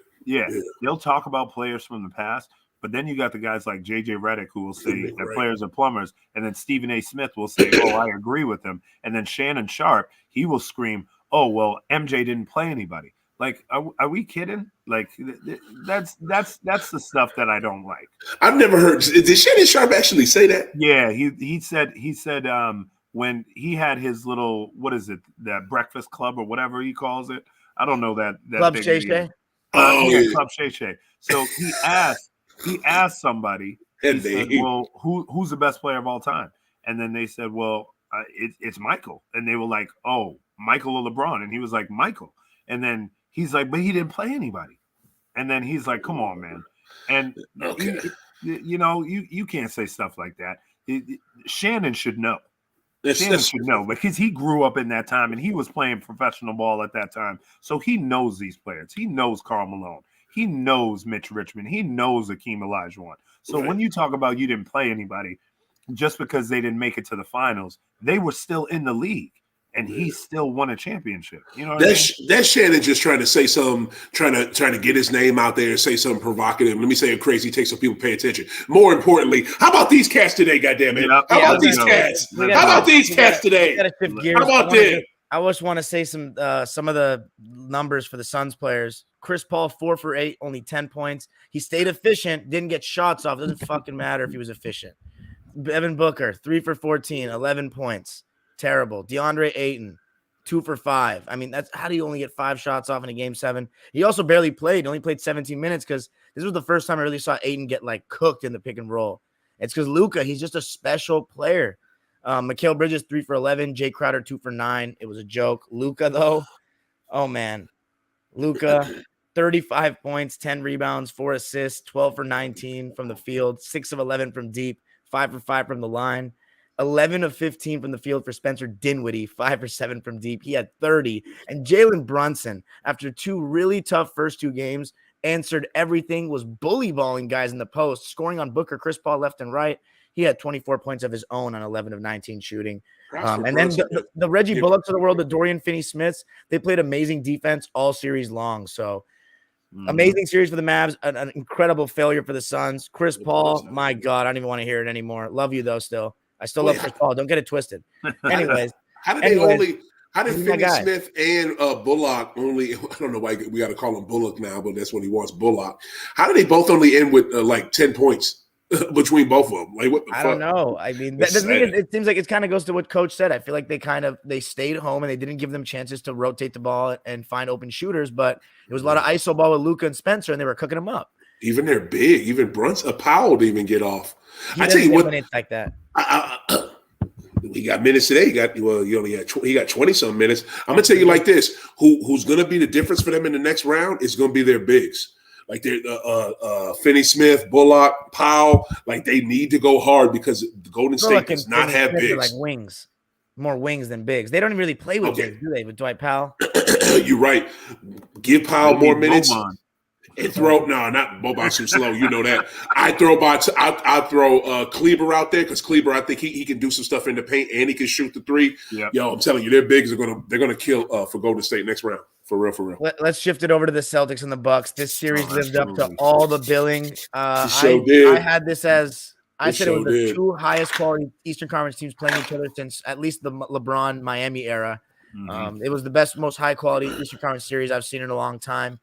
They'll talk about players from the past. But then you got the guys like JJ Redick who will say that players are plumbers, and then Stephen A. Smith will say, I agree with him. And then Shannon Sharp, he will scream, MJ didn't play anybody. Like, are we kidding? Like, that's the stuff that I don't like. I've never heard. Did Shannon Sharp actually say that? Yeah, he said when he had his little, what is it, that breakfast club or whatever he calls it. I don't know that Club Shay Shay. Club Shay Shay. So he asked somebody. And said, who's the best player of all time? And then they said, it's Michael. And they were like, Michael or LeBron? And he was like, Michael. And then he's like, but he didn't play anybody. And then he's like, come on, man. And you can't say stuff like that. Shannon should know. Shannon should know because he grew up in that time and he was playing professional ball at that time. So he knows these players. He knows Karl Malone. He knows Mitch Richmond. He knows Akeem Olajuwon. So when you talk about you didn't play anybody, just because they didn't make it to the finals, they were still in the league. And he still won a championship. You know what I mean? That's Shannon just trying to say something, trying to get his name out there and say something provocative. Let me say it crazy, take so people pay attention. More importantly, how about these cats today, goddammit? How about these cats? How about these cats today? How about this? I just want to say some of the numbers for the Suns players. Chris Paul, 4 for 8, only 10 points. He stayed efficient, didn't get shots off. Doesn't fucking matter if he was efficient. Devin Booker, 3 for 14, 11 points. Terrible. DeAndre Ayton, 2 for 5. I mean, that's how do you only get 5 shots off in a game 7? He also barely played. He only played 17 minutes because this was the first time I really saw Ayton get like cooked in the pick and roll. It's because Luka, he's just a special player. Mikal Bridges, 3 for 11. Jay Crowder, 2 for 9. It was a joke. Luka, though, oh, man. Luka, 35 points, 10 rebounds, 4 assists, 12 for 19 from the field, 6 of 11 from deep, 5 for 5 from the line, 11 of 15 from the field for Spencer Dinwiddie, 5 for 7 from deep. He had 30. And Jalen Brunson, after 2 really tough first 2 games, answered everything, was bully balling guys in the post, scoring on Booker, Chris Paul left and right. He had 24 points of his own on 11 of 19 shooting. And then the Reggie Bullocks of the world, the Dorian Finney-Smiths, they played amazing defense all series long. So amazing series for the Mavs, an incredible failure for the Suns. Chris Paul, my God, I don't even want to hear it anymore. Love you, though, still. I still love Chris Paul. Don't get it twisted. Anyways. How did Finney-Smith and Bullock only – I don't know why we got to call him Bullock now, but that's what he wants, Bullock. How did they both only end with like 10 points? Between both of them, like what the fuck? Don't know. I mean, the thing is, it seems like it kind of goes to what Coach said. I feel like they stayed home and they didn't give them chances to rotate the ball and find open shooters. But it was a lot of iso ball with Luka and Spencer, and they were cooking them up. Even they're big. Even Brunson, Powell didn't even get off. I tell you what, like that. He got minutes today. He got 20-some minutes. I'm gonna tell you like this: who's gonna be the difference for them in the next round is gonna be their bigs. Like they're Finney-Smith, Bullock, Powell, like they need to go hard because Golden State does not have bigs. Like wings, more wings than bigs. They don't even really play with bigs, do they? With Dwight Powell, you're right. Give Powell more minutes and throw. No, not Boban's too slow. You know that. I throw Kleber out there because Kleber, I think he can do some stuff in the paint and he can shoot the 3. Yep. Yo, I'm telling you, their bigs they're gonna kill for Golden State next round. For real. Let's shift it over to the Celtics and the Bucks. This series lived up to all the billing. I had this as I said it was the 2 highest quality Eastern Conference teams playing each other since at least the LeBron Miami era. It was the best, most high quality Eastern Conference series I've seen in a long time.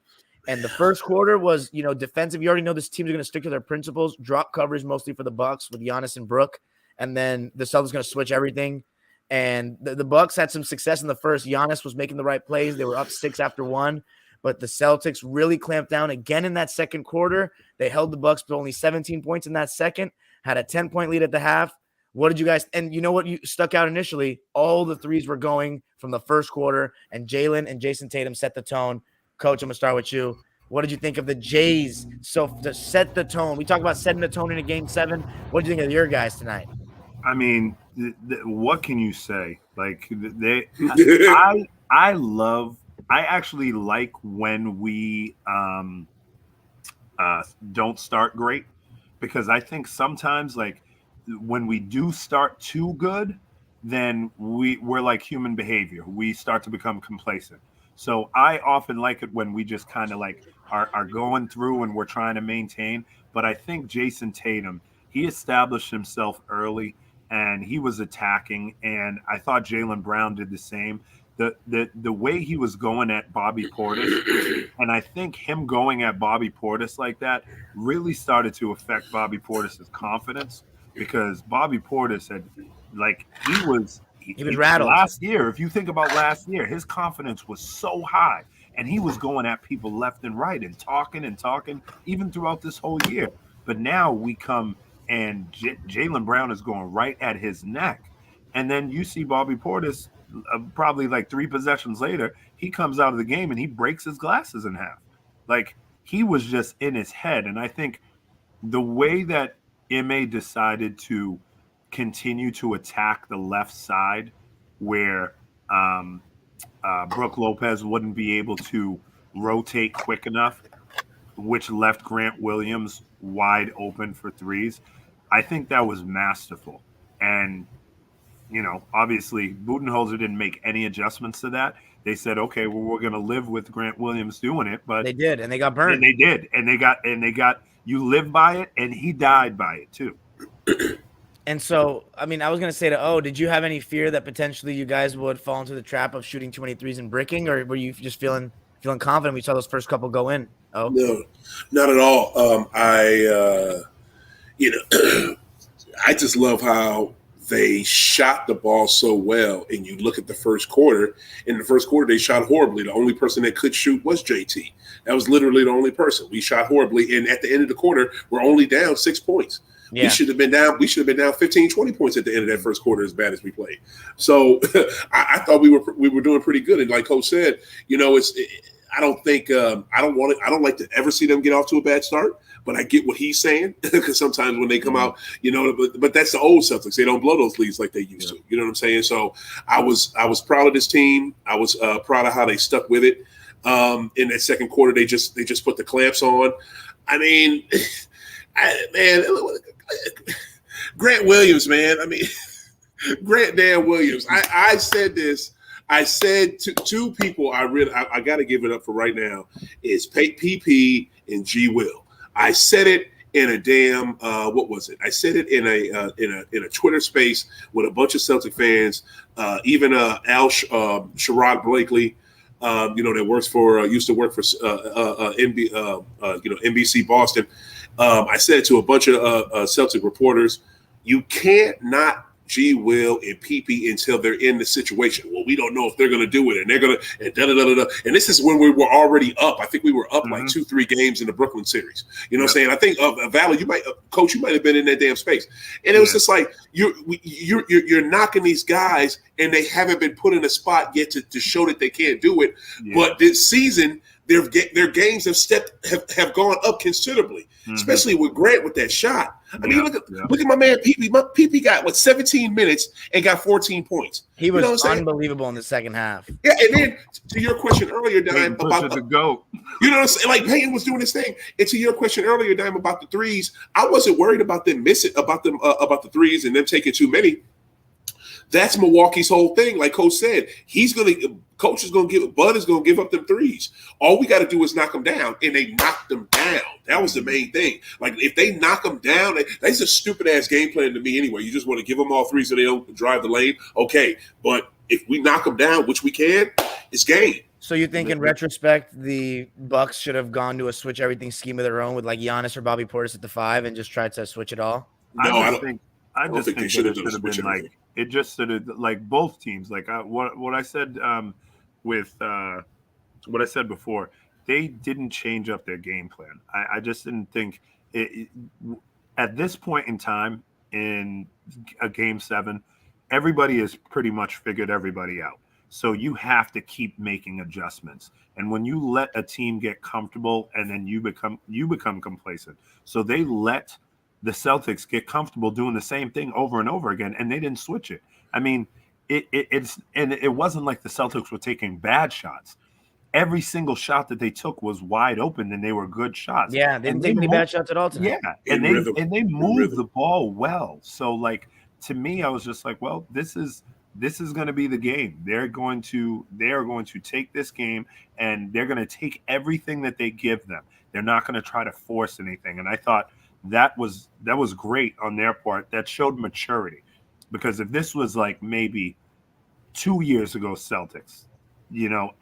And the first quarter was, defensive. You already know this team's going to stick to their principles. Drop coverage mostly for the Bucks with Giannis and Brook, and then the Celtics going to switch everything. And the Bucks had some success in the first. Giannis was making the right plays. They were up 6 after 1, but the Celtics really clamped down again in that second quarter. They held the Bucks to only 17 points in that second, had a 10-point lead at the half. What did you guys – and you know what you stuck out initially? All the threes were going from the first quarter, and Jalen and Jason Tatum set the tone. Coach, I'm going to start with you. What did you think of the Jays? So to set the tone, we talk about setting the tone in a game 7. What did you think of your guys tonight? I mean, what can you say? Like I actually like when we don't start great, because I think sometimes like when we do start too good, then we're like human behavior. We start to become complacent. So I often like it when we just kind of like are going through and we're trying to maintain. But I think Jason Tatum, he established himself early and he was attacking. And I thought Jaylen Brown did the same. The way he was going at Bobby Portis, and I think him going at Bobby Portis like that really started to affect Bobby Portis's confidence, because Bobby Portis had he was rattled last year. If you think about last year, his confidence was so high and he was going at people left and right and talking even throughout this whole year. But now we come and Jaylen Brown is going right at his neck. And then you see Bobby Portis probably like 3 possessions later, he comes out of the game and he breaks his glasses in half. Like, he was just in his head. And I think the way that Ime decided to continue to attack the left side, where Brook Lopez wouldn't be able to rotate quick enough, which left Grant Williams wide open for threes, I think that was masterful. And obviously Budenholzer didn't make any adjustments to that. They said, okay, well, we're going to live with Grant Williams doing it, but they did, and they got burned. And they got you live by it, and he died by it too. And so, I mean, I was going to say did you have any fear that potentially you guys would fall into the trap of shooting too many threes and bricking, or were you just feeling confident we saw those first couple go in? Oh, No, not at all. I just love how they shot the ball so well. And you look at the first quarter. In the first quarter, they shot horribly. The only person that could shoot was JT. That was literally the only person. We shot horribly. And at the end of the quarter, we're only down 6 points. Yeah. We should have been down 15, 20 points at the end of that first quarter as bad as we played. So I thought we were doing pretty good. And like Coach said, I don't like to ever see them get off to a bad start, but I get what he's saying because sometimes when they come out, but that's the old Celtics. They don't blow those leads like they used to. You know what I'm saying? So I was proud of this team. I was proud of how they stuck with it. In that second quarter, they just put the clamps on. I mean, Grant Williams, man. I mean, Grant Dan Williams. I said this. I said to two people I got to give it up for right now is PP and G Will. I said it in a damn what was it? I said it in a Twitter space with a bunch of Celtic fans, even Sherrod Blakely, that works for used to work for NBC Boston. I said it to a bunch of Celtic reporters. You can't not G Will and PP until they're in the situation. Well, we don't know if they're going to do it, and they're going to and da-da-da-da-da. And this is when we were already up. I think we were up like 2-3 games in the Brooklyn series. You know what I'm saying? I think Valley, Coach, you might have been in that damn space. And it was just like you're knocking these guys, and they haven't been put in a spot yet to show that they can't do it. Yeah. But this season, their games have gone up considerably, especially with Grant with that shot. I mean, look at my man PP. My PP got 17 minutes and got 14 points. He was unbelievable in the second half. Yeah, and then to your question earlier, Dime, about the GOAT. You know what I'm saying? Like Peyton was doing his thing. And to your question earlier, Dime, about the threes, I wasn't worried about them missing about the threes and them taking too many. That's Milwaukee's whole thing. Like Coach said, Coach is going to Bud is going to give up them threes. All we got to do is knock them down, and they knocked them down. That was the main thing. Like if they knock them down, that's a stupid ass game plan to me anyway. You just want to give them all three so they don't drive the lane. Okay, but if we knock them down, which we can, it's game. So you think in retrospect the Bucks should have gone to a switch everything scheme of their own with like Giannis or Bobby Portis at the 5 and just tried to switch it all? No, I don't think they should have been like it. Just sort of like both teams. Like what I said with what I said before, they didn't change up their game plan. I just didn't think at this point in time in a game 7, everybody has pretty much figured everybody out. So you have to keep making adjustments. And when you let a team get comfortable and then you become complacent. So they let the Celtics get comfortable doing the same thing over and over again, and they didn't switch it. I mean, it wasn't like the Celtics were taking bad shots. Every single shot that they took was wide open, and they were good shots. Yeah, they didn't take any bad shots at all tonight. Yeah, and they moved the ball well. So, like, to me, I was just like, well, this is going to be the game. They are going to take this game, and they're going to take everything that they give them. They're not going to try to force anything. And I thought that was great on their part. That showed maturity, because if this was like maybe 2 years ago Celtics,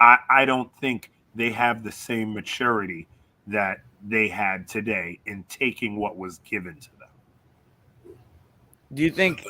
I don't think they have the same maturity that they had today in taking what was given to them. Do you think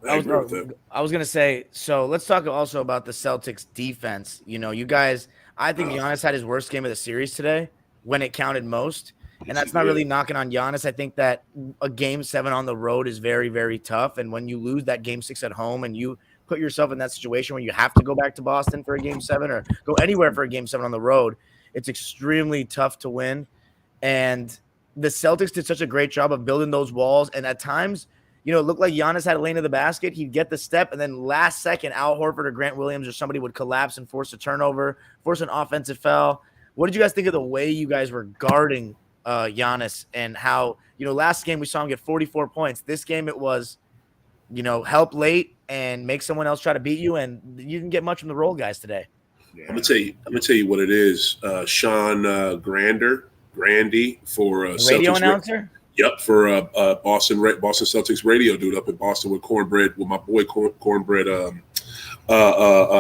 I was going to say, so let's talk also about the Celtics defense. You guys, I think Giannis had his worst game of the series today when it counted most. And that's not really knocking on Giannis. I think that a game 7 on the road is very, very tough. And when you lose that game 6 at home and you put yourself in that situation where you have to go back to Boston for a game 7 or go anywhere for a game 7 on the road, it's extremely tough to win. And the Celtics did such a great job of building those walls. And at times, it looked like Giannis had a lane to the basket. He'd get the step, and then last second, Al Horford or Grant Williams or somebody would collapse and force a turnover, force an offensive foul. What did you guys think of the way you guys were guarding Giannis, and how, last game we saw him get 44 points. This game it was, help late and make someone else try to beat you, and you didn't get much from the role guys today. Yeah. I'm gonna tell you what it is. Sean Grandy for radio announcer. Yep, for Boston Celtics radio dude up in Boston with my boy Cornbread,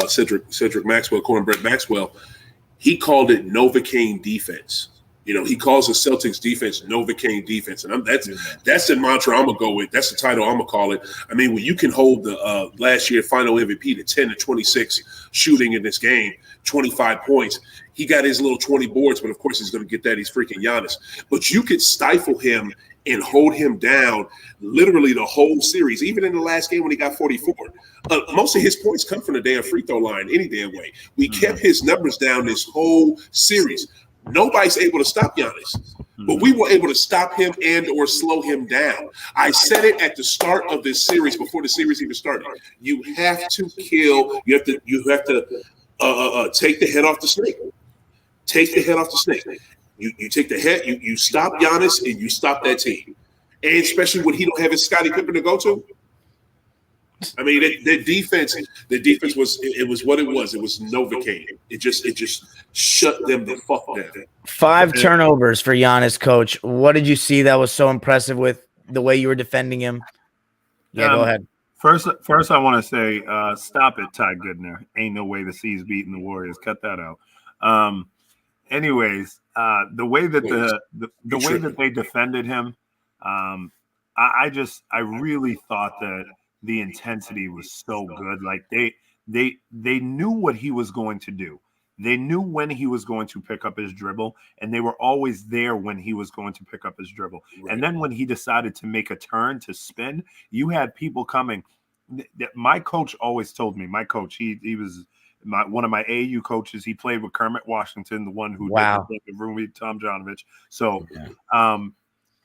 Cedric Maxwell, Cornbread Maxwell. He called it Novocaine defense. He calls the Celtics defense Novocaine defense, and that's the mantra I'm gonna go with. That's the title I'm gonna call it. I mean, when you can hold the last year final MVP to 10 to 26 shooting in this game, 25 points. He got his little 20 boards, but of course he's gonna get that. He's freaking Giannis. But you could stifle him and hold him down literally the whole series, even in the last game when he got 44. Most of his points come from the damn free throw line any damn way. We kept his numbers down this whole series. Nobody's able to stop Giannis, but we were able to stop him and or slow him down. I said it at the start of this series before the series even started. You have to kill. You have to take the head off the snake. Take the head off the snake. You take the head. You stop Giannis and you stop that team, and especially when he don't have his Scottie Pippen to go to. I mean, the defense was what it was. It was Novocaine. It just shut them the fuck down. 5 turnovers for Giannis, coach. What did you see that was so impressive with the way you were defending him? Yeah, go ahead. First, I want to say, stop it, Ty Goodner. Ain't no way the C's beating the Warriors. Cut that out. Anyways, the way that the way that they defended him, I really thought that the intensity was so good. Like they knew what he was going to do. They knew when he was going to pick up his dribble, and they were always there when he was going to pick up his dribble. Right. And then when he decided to make a turn to spin, you had people coming. My coach always told me, he was one of my AAU coaches. He played with Kermit Washington, the one who did the room with Tom Janovich. So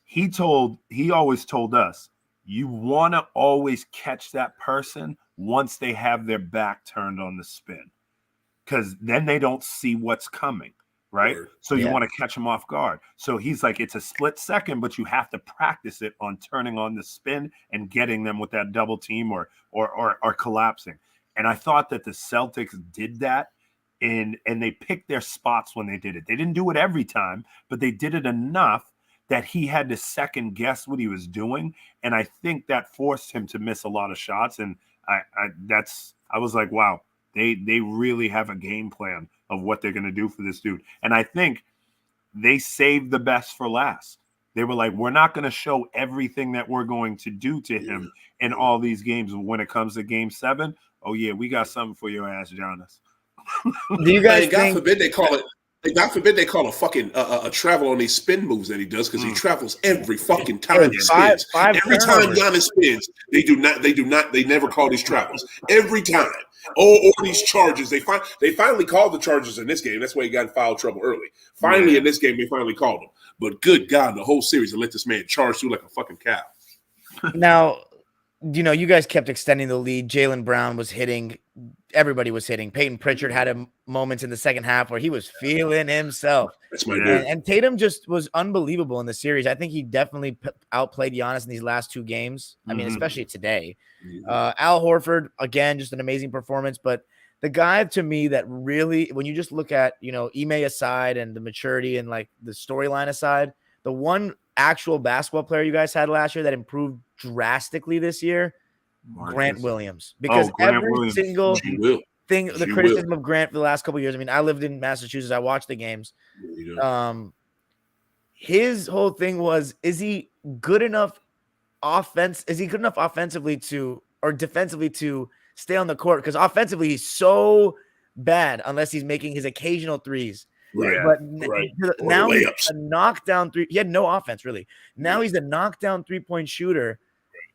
he always told us, you want to always catch that person once they have their back turned on the spin, because then they don't see what's coming, right? So you want to catch them off guard. So he's like, it's a split second, but you have to practice it on turning on the spin and getting them with that double team or collapsing. And I thought that the Celtics did that, and they picked their spots when they did it. They didn't do it every time, but they did it enough that he had to second guess what he was doing. And I think that forced him to miss a lot of shots. And I was like, wow, they really have a game plan of what they're going to do for this dude. And I think they saved the best for last. They were like, we're not going to show everything that we're going to do to him in all these games. When it comes to game 7, oh yeah, we got something for your ass, Giannis. Do you guys God forbid they call it. God forbid they call a fucking a travel on these spin moves that he does, because he travels every fucking time he spins. Every time Giannis spins, they never call these travels. Every time. Or these charges. They finally called the charges in this game. That's why he got in foul trouble early. Finally, in this game, they finally called him. But good God, the whole series, they let this man charge through like a fucking cow. Now, you guys kept extending the lead. Jaylen Brown was hitting. Everybody was hitting. Peyton Pritchard had moments in the second half where he was feeling himself. That's my dude. And Tatum just was unbelievable in the series. I think he definitely outplayed Giannis in these last 2 games. I mean, especially today. Al Horford, again, just an amazing performance. But the guy to me that really, when you just look at, Ime aside and the maturity and like the storyline aside, the one actual basketball player you guys had last year that improved drastically this year, Grant Williams. Because single thing, the criticism of Grant for the last couple of years, I mean, I lived in Massachusetts. I watched the games. His whole thing was, is he good enough offensively or defensively to stay on the court? Because offensively, he's so bad unless he's making his occasional threes. Right. But now he's a knockdown three. He had no offense, really. Now he's a knockdown 3-point shooter.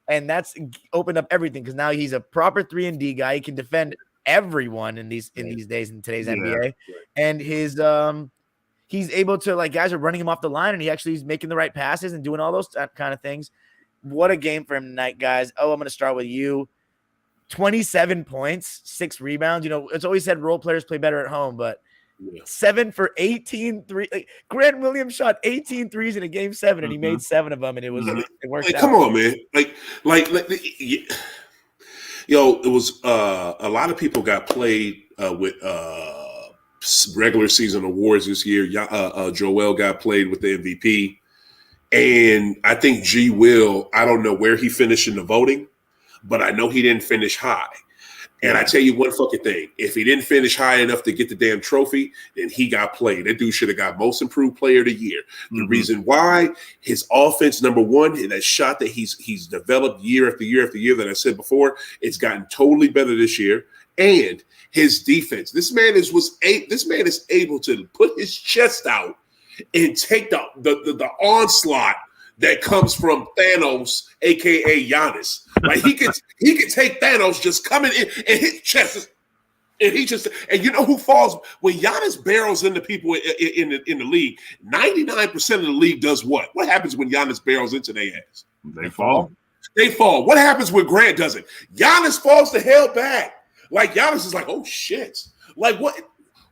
And that's opened up everything, because now he's a proper 3-and-D guy. He can defend everyone in these days in today's NBA. Right. And he's able to, like, guys are running him off the line, and he's making the right passes and doing all those kind of things. What a game for him tonight, guys. I'm going to start with you. 27 points, 6 rebounds. It's always said role players play better at home, but 7 for 18 3. Like, Grant Williams shot 18 threes in a game 7, and he made 7 of them, and it worked out. Come on, man. It was a lot of people got played with regular season awards this year. Joel got played with the MVP, And I think G Will, I don't know where he finished in the voting, but I know he didn't finish high. And I tell you one fucking thing. If he didn't finish high enough to get the damn trophy, then he got played. That dude should have got most improved player of the year. The reason why, his offense, number one, and that shot that he's developed year after year after year that I said before, it's gotten totally better this year. And his defense. This man is able to put his chest out and take the onslaught that comes from Thanos, aka Giannis. Like he could take Thanos just coming in and hit chests, and you know who falls when Giannis barrels into people in the league. 99% of the league does what? What happens when Giannis barrels into their ass? They fall. They fall. What happens when Grant does it? Giannis falls the hell back. Like Giannis is like, oh shit. Like what?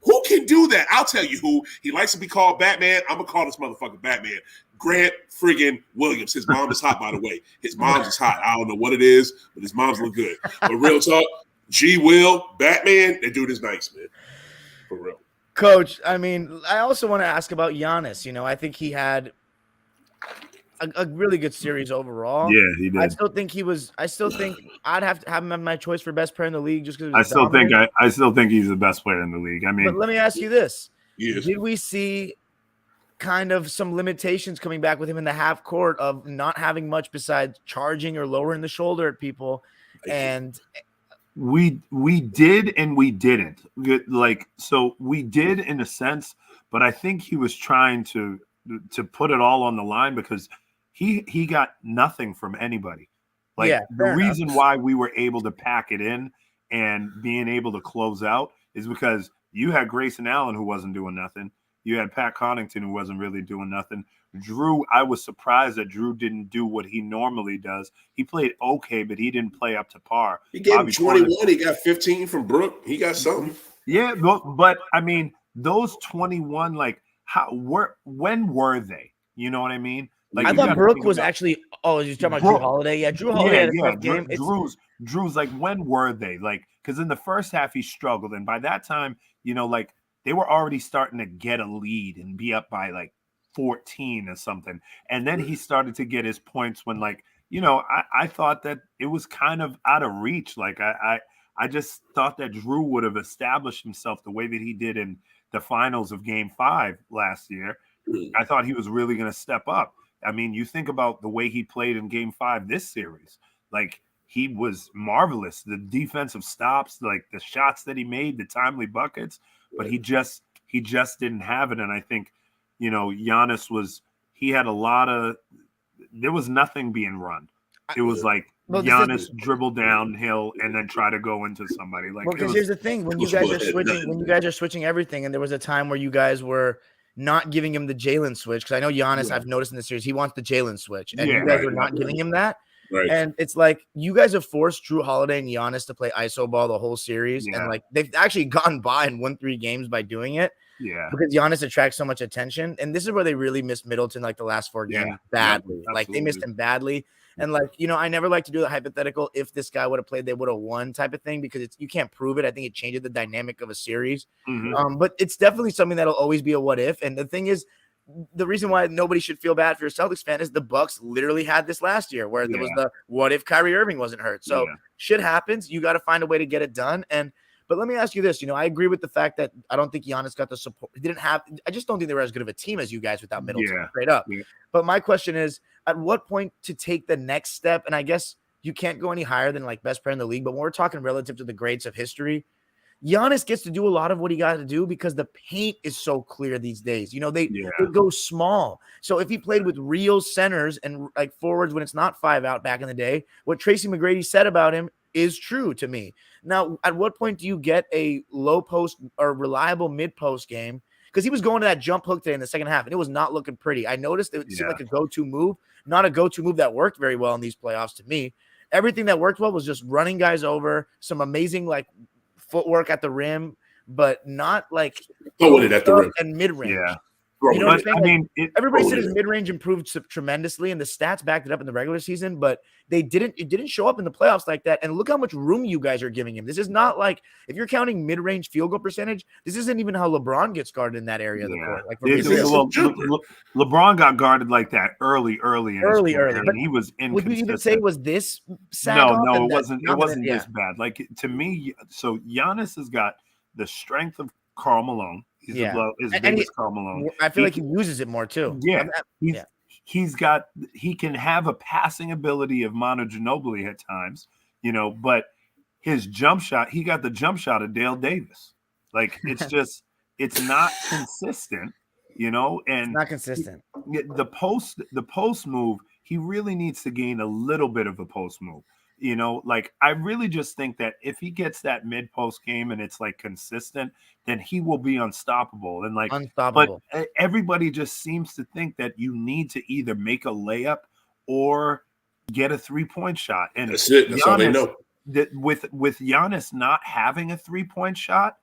Who can do that? I'll tell you who. He likes to be called Batman. I'm gonna call this motherfucker Batman. Grant friggin' Williams. His mom is hot, by the way. His mom's is hot. I don't know what it is, but his mom's look good. But real talk, G Will, Batman, that dude is nice, man. For real. Coach, I mean, I also want to ask about Giannis. You know, I think he had a really good series overall. Yeah, he did. I still think I'd have to have him as my choice for best player in the league just because I still think he's the best player in the league. I mean, but let me ask you this. Yes. Did we see kind of some limitations coming back with him in the half court of not having much besides charging or lowering the shoulder at people? And we did and we didn't. Like, so we did in a sense, but I think he was trying to put it all on the line because he got nothing from anybody. Like, the reason why we were able to pack it in and being able to close out is because you had Grayson Allen who wasn't doing nothing. You had Pat Connaughton who wasn't really doing nothing. Drew, I was surprised that Drew didn't do what he normally does. He played okay, but he didn't play up to par. He gave him 21. He got 15 from Brook. He got something. Yeah, but I mean, those 21, like, when were they? You know what I mean? Like, I thought Brook was actually. Oh, you're talking about Drew Holiday? Yeah, Drew Holiday had a tough game. Drew's like, when were they? Like, because in the first half he struggled, and by that time, you know, like they were already starting to get a lead and be up by like 14 or something, and then he started to get his points when, like, you know, I thought that it was kind of out of reach. Like I just thought that Drew would have established himself the way that he did in the finals of Game 5 last year. I thought he was really going to step up. I mean, you think about the way he played in Game 5 this series. Like, he was marvelous. The defensive stops, like the shots that he made, the timely buckets, but he just didn't have it. And I think, you know, Giannis had a lot of – there was nothing being run. It was like Giannis dribble downhill and then try to go into somebody. Like, because here's the thing: when you guys are switching everything, and there was a time where you guys were not giving him the Jalen switch, because I know Giannis, I've noticed in the series, he wants the Jalen switch, and you guys were not giving him that. Right. And it's like you guys have forced Drew Holiday and Giannis to play ISO ball the whole series, and like they've actually gotten by and won 3 games by doing it. Yeah, because Giannis attracts so much attention, and this is where they really missed Middleton like the last 4 games badly. Like they missed him badly. And like, you know, I never like to do the hypothetical if this guy would have played, they would have won type of thing, because you can't prove it. I think it changes the dynamic of a series. But it's definitely something that'll always be a what if. And the thing is, the reason why nobody should feel bad for a Celtics fan is the Bucks literally had this last year where there was the what if Kyrie Irving wasn't hurt. So shit happens. You got to find a way to get it done. But let me ask you this. You know, I agree with the fact that I don't think Giannis got the support. I just don't think they were as good of a team as you guys without Middleton, straight up. But my question is, at what point to take the next step? And I guess you can't go any higher than like best player in the league, but when we're talking relative to the greats of history, Giannis gets to do a lot of what he got to do because the paint is so clear these days. You know, they go small. So if he played with real centers and like forwards when it's not 5 out back in the day, what Tracy McGrady said about him is true to me. Now, at what point do you get a low post or reliable mid post game? Because he was going to that jump hook today in the second half, and it was not looking pretty. I noticed it seemed like a go-to move, not a go-to move that worked very well in these playoffs to me. Everything that worked well was just running guys over, some amazing like footwork at the rim, but not like throwing it at the rim and mid-range. You know what I'm saying? I mean, everybody said his mid-range improved tremendously, and the stats backed it up in the regular season, but it didn't show up in the playoffs like that. And look how much room you guys are giving him. This is not like, if you're counting mid-range field goal percentage, this isn't even how LeBron gets guarded in that area of the court. Like LeBron got guarded like that early in his career, and he was inconsistent. Would you even say was this No, it wasn't. It wasn't this bad. Like, to me, so Giannis has got the strength of Karl Malone. He's as big as Karl Malone. I feel like he uses it more too. Yeah, he can have a passing ability of Manu Ginobili at times, but his jump shot, he got the jump shot of Dale Davis. Like, it's just, it's not consistent, and it's not consistent. The post move, he really needs to gain a little bit of a post move. Like, I really just think that if he gets that mid post game and it's like consistent, then he will be unstoppable. And like, unstoppable. But everybody just seems to think that you need to either make a layup or get a 3-point shot. And that's it. That's all they know. With Giannis not having a 3-point shot,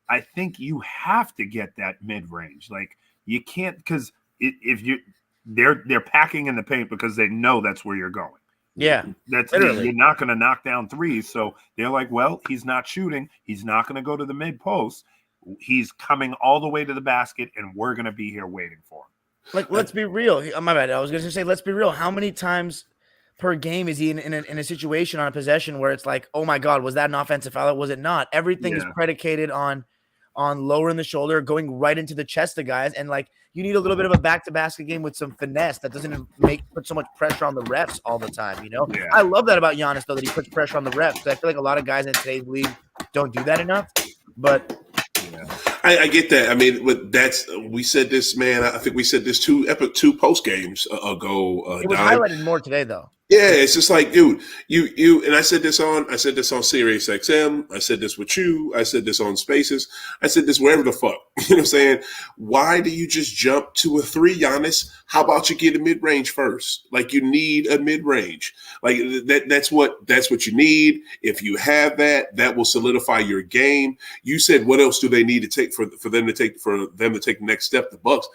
I think you have to get that mid range. Like, you can't, because they're packing in the paint because they know that's where you're going. Yeah, that's literally. You're not going to knock down threes, so they're like, well, he's not shooting. He's not going to go to the mid post. He's coming all the way to the basket, and we're going to be here waiting for him. Like, let's be real. My bad. I was going to say, let's be real. How many times per game is he in a situation on a possession where it's like, oh my God, was that an offensive foul? Was it not? Everything is predicated on lowering the shoulder, going right into the chest of guys, and like, you need a little bit of a back-to-basket game with some finesse that doesn't put so much pressure on the refs all the time, Yeah. I love that about Giannis, though, that he puts pressure on the refs, because I feel like a lot of guys in today's league don't do that enough. But I get that. I mean, we said this, man. I think we said this two post games ago. It was highlighted more today, though. Yeah, it's just like, dude, you and I said this on Sirius XM. I said this with you. I said this on Spaces. I said this wherever the fuck. You know what I'm saying? Why do you just jump to a 3, Giannis? How about you get a mid range first? Like, you need a mid range. Like, that's what you need. If you have that, that will solidify your game. You said, what else do they need to take for them to take the next step? The Bucks,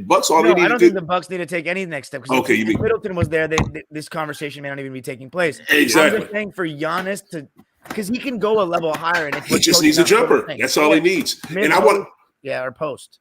Bucks all they need. I don't think the Bucks need to take any next step. Okay, if Middleton was there, this conversation may not even be taking place. Exactly. I'm just saying for Giannis because he can go a level higher, and he just needs a jumper. That's all he needs. And I want or post.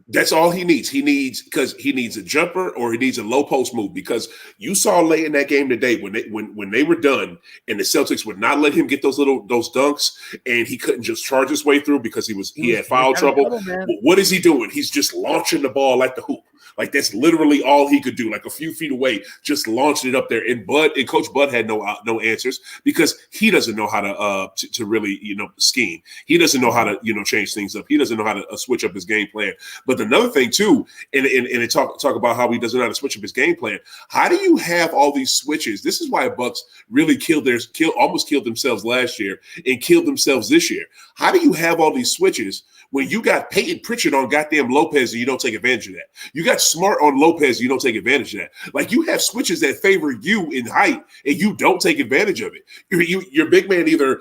That's all he needs. He needs a jumper, or he needs a low post move, because you saw late in that game today when they were done and the Celtics would not let him get those dunks, and he couldn't just charge his way through because he had foul trouble. What is he doing? He's just launching the ball at the hoop. Like, that's literally all he could do, like a few feet away, just launching it up there. And Coach Bud had no answers, because he doesn't know how to really, scheme. He doesn't know how to, change things up. He doesn't know how to switch up his game plan. But another thing too, and talk about how he doesn't know how to switch up his game plan. How do you have all these switches? This is why Bucks really almost killed themselves last year and killed themselves this year. How do you have all these switches when you got Peyton Pritchard on goddamn Lopez and you don't take advantage of that? You got Smart on Lopez and you don't take advantage of that. Like, you have switches that favor you in height and you don't take advantage of it. Your big man either,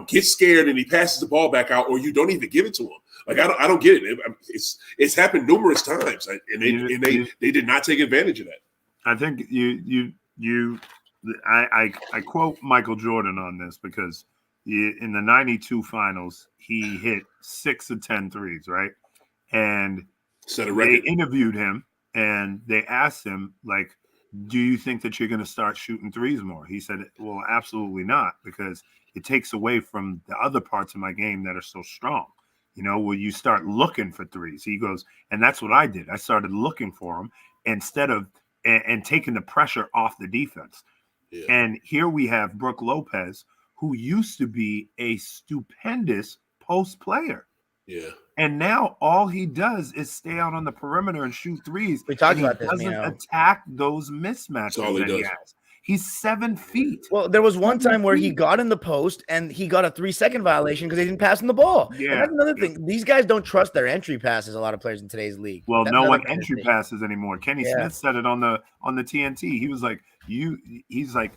gets scared and he passes the ball back out, or you don't even give it to him. Like, I don't get it. It's happened numerous times, and they did not take advantage of that. I think I quote Michael Jordan on this, because in the 92 finals, he hit 6 of 10 threes, right? And they interviewed him and they asked him, like, do you think that you're going to start shooting threes more? He said, well, absolutely not, because it takes away from the other parts of my game that are so strong. Will you start looking for threes? He goes, and that's what I did. I started looking for them instead of and taking the pressure off the defense. Yeah. And here we have Brook Lopez, who used to be a stupendous post player. Yeah. And now all he does is stay out on the perimeter and shoot threes. We talked about this. He doesn't attack those mismatches that he has. He's 7 feet. Well, there was one time where he got in the post and he got a 3-second violation because they didn't pass him the ball. Yeah. And that's another thing. These guys don't trust their entry passes, a lot of players in today's league. Well, no one entry passes anymore. Kenny Smith said it on the TNT. He was like, he's like,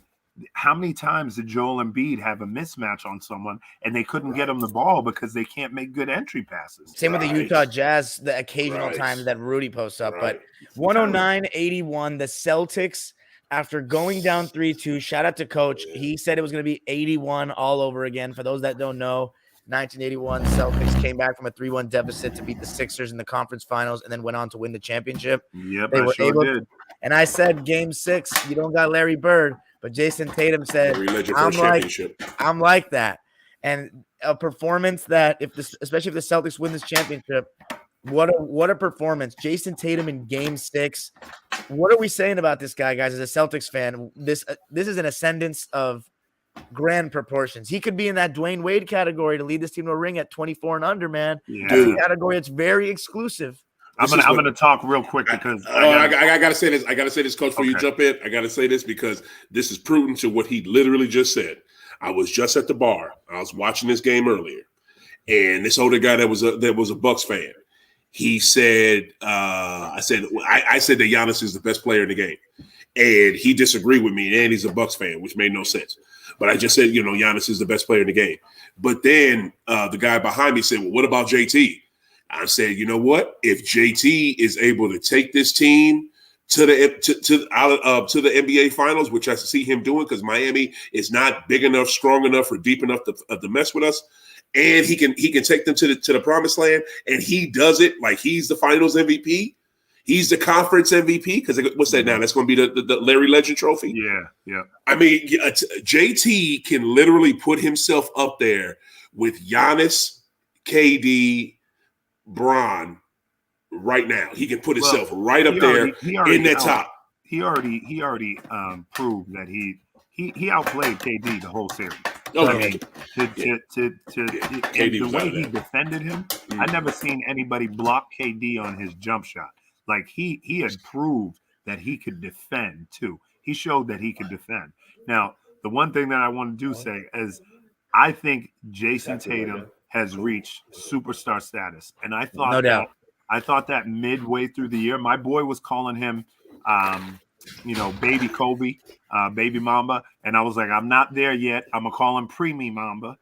how many times did Joel Embiid have a mismatch on someone and they couldn't get him the ball because they can't make good entry passes? Same with the Utah Jazz, the occasional times that Rudy posts up. But 109-81, the Celtics, after going down 3-2, shout out to Coach. He said it was going to be 81 all over again. For those that don't know, 1981, Celtics came back from a 3-1 deficit to beat the Sixers in the conference finals and then went on to win the championship. Yep, they I were sure able did. And I said game 6, you don't got Larry Bird, but Jason Tatum said, I'm like that. And a performance that especially if the Celtics win this championship, what a performance. Jason Tatum in game 6. What are we saying about this guy, guys, as a Celtics fan? This is an ascendance of grand proportions. He could be in that Dwayne Wade category to lead this team to a ring at 24 and under, man. Yeah. That's a category that's very exclusive. I'm gonna talk real quick because I gotta say this. I gotta say this, Coach, before you jump in. I gotta say this because this is prudent to what he literally just said. I was just at the bar. I was watching this game earlier, and this older guy that was a Bucks fan. He said, I said that Giannis is the best player in the game, and he disagreed with me. And he's a Bucks fan, which made no sense. But I just said, Giannis is the best player in the game. But then the guy behind me said, well, what about JT? I said, you know what? If JT is able to take this team to the NBA Finals, which I see him doing because Miami is not big enough, strong enough, or deep enough to mess with us, and he can take them to the promised land, and he does it like he's the Finals MVP. He's the conference MVP because what's that now? That's going to be the Larry Legend Trophy. Yeah. I mean, JT can literally put himself up there with Giannis, KD, Bron right now. He can put himself right up there in that top. He already proved that he outplayed KD the whole series. Okay. The way he defended him, I never seen anybody block KD on his jump shot. Like he had proved that he could defend too. He showed that he could defend. Now, the one thing that I want to say is I think Jason Tatum has reached superstar status. And I thought that midway through the year, my boy was calling him baby Kobe, baby Mamba. And I was like, I'm not there yet. I'm gonna call him preemie Mamba.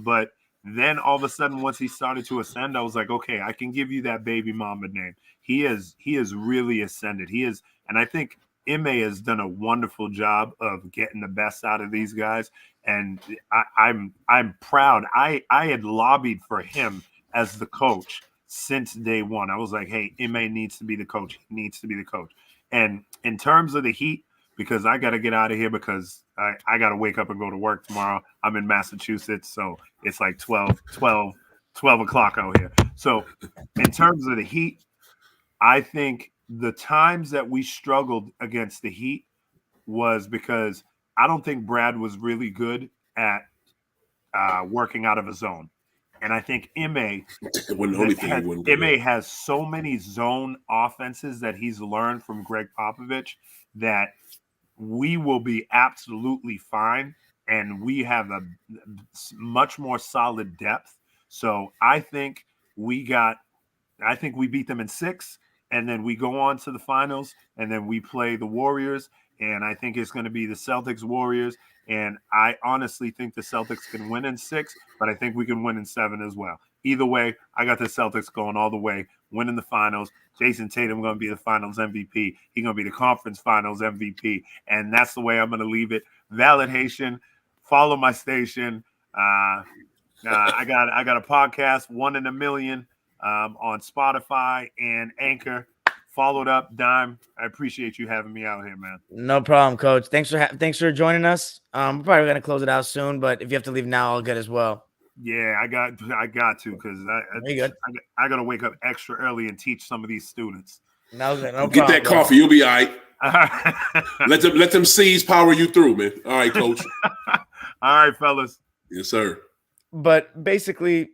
But then all of a sudden, once he started to ascend, I was like, okay, I can give you that baby Mamba name. He has really ascended. And I think Ime has done a wonderful job of getting the best out of these guys. And I'm proud. I had lobbied for him as the coach since day one. I was like, hey, Ime needs to be the coach. He needs to be the coach. And in terms of the Heat, because I got to get out of here because I got to wake up and go to work tomorrow. I'm in Massachusetts, so it's like 12 o'clock out here. So in terms of the Heat, I think the times that we struggled against the Heat was because I don't think Brad was really good at working out of a zone. And I think Ime has so many zone offenses that he's learned from Greg Popovich that we will be absolutely fine. And we have a much more solid depth. So I think we beat them in 6. And then we go on to the finals, and then we play the Warriors, and I think it's going to be the Celtics Warriors. And I honestly think the Celtics can win in 6, but I think we can win in 7 as well. Either way, I got the Celtics going all the way, winning the finals. Jason Tatum going to be the finals MVP. He's going to be the conference finals MVP, and that's the way I'm going to leave it. Valid Haitian, follow my station. I got a podcast, 1 in a Million. On Spotify and Anchor. Followed up, Dime. I appreciate you having me out here, man. No problem, Coach. Thanks for joining us. We're probably gonna close it out soon, but if you have to leave now, I'll get as well. Yeah, I got to because I got to wake up extra early and teach some of these students. No problem. Get that coffee, you'll be all right. Let them C's power you through, man. All right, Coach. All right, fellas. Yes, sir. But basically,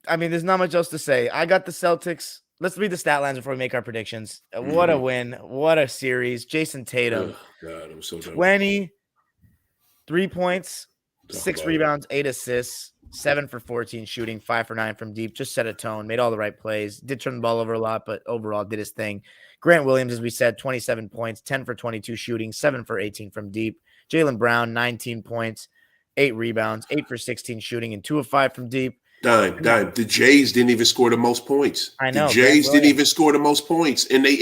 I mean, there's not much else to say. I got the Celtics. Let's read the stat lines before we make our predictions. What a win. What a series. Jason Tatum. God, it was so dumb. 23 points, 6 rebounds, 8 assists, 7 for 14 shooting, 5 for 9 from deep. Just set a tone, made all the right plays. Did turn the ball over a lot, but overall did his thing. Grant Williams, as we said, 27 points, 10 for 22 shooting, 7 for 18 from deep. Jaylen Brown, 19 points, 8 rebounds, 8 for 16 shooting, and 2 of 5 from deep. Dime. The Jays didn't even score the most points. I know. The Jays didn't even score the most points, and they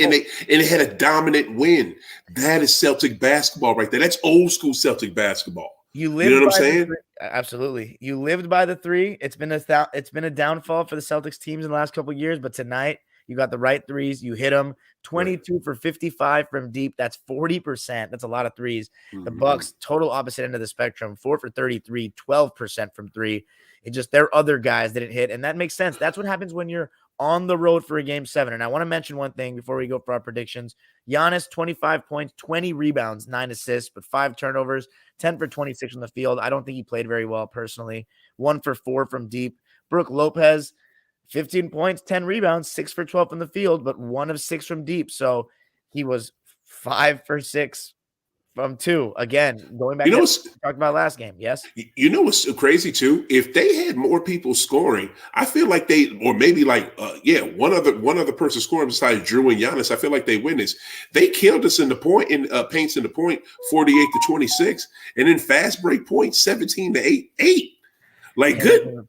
had a dominant win. That is Celtic basketball right there. That's old school Celtic basketball. You know what I'm saying? Absolutely. You lived by the 3. It's been a downfall for the Celtics teams in the last couple of years, but tonight you got the right threes. You hit them. 22 for 55 from deep. That's 40%. That's a lot of threes. The Bucks, total opposite end of the spectrum, 4 for 33, 12% from 3. It just their other guys didn't hit, and that makes sense. That's what happens when you're on the road for a game 7. And I want to mention one thing before we go for our predictions. Giannis, 25 points, 20 rebounds, 9 assists, but 5 turnovers, 10 for 26 from the field. I don't think he played very well personally. 1 for 4 from deep. Brook Lopez, 15 points, 10 rebounds, 6 for 12 from the field, but 1 of 6 from deep. So he was 5 for 6 from 2. Again, going back to what we talked about last game. Yes. You know what's crazy too? If they had more people scoring, I feel like one other person scoring besides Drew and Giannis, I feel like they win this. They killed us in the point paints in the point 48-26, and then fast break points 17-8. Like good.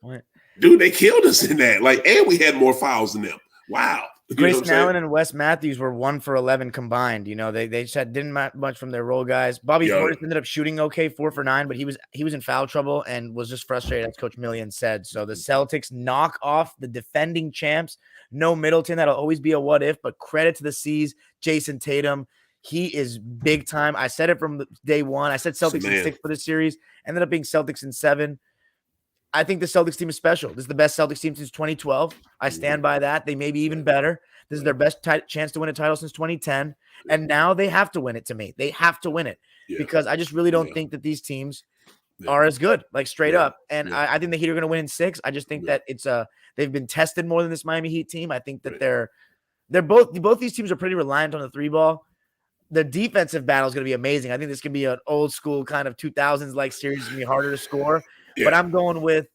Dude, they killed us in that. Like, and we had more fouls than them. Wow. Grayson Allen and Wes Matthews were 1 for 11 combined. You know, they just didn't much from their role guys. Bobby Portis ended up shooting okay, 4 for 9, but he was in foul trouble and was just frustrated, as Coach Millian said. So the Celtics knock off the defending champs. No Middleton, that'll always be a what if, but credit to the C's, Jason Tatum. He is big time. I said it from day one. I said Celtics in 6 for the series. Ended up being Celtics in 7. I think the Celtics team is special. This is the best Celtics team since 2012. I stand by that. They may be even better. This is their best chance to win a title since 2010. And now they have to win it to me. They have to win it because I just really don't think that these teams are as good, like straight up. And I think the Heat are going to win in 6. I just think that they've been tested more than this Miami Heat team. I think that they're both these teams are pretty reliant on the 3 ball. The defensive battle is going to be amazing. I think this could be an old school kind of 2000s like series. It's going to be harder to score. But I'm going with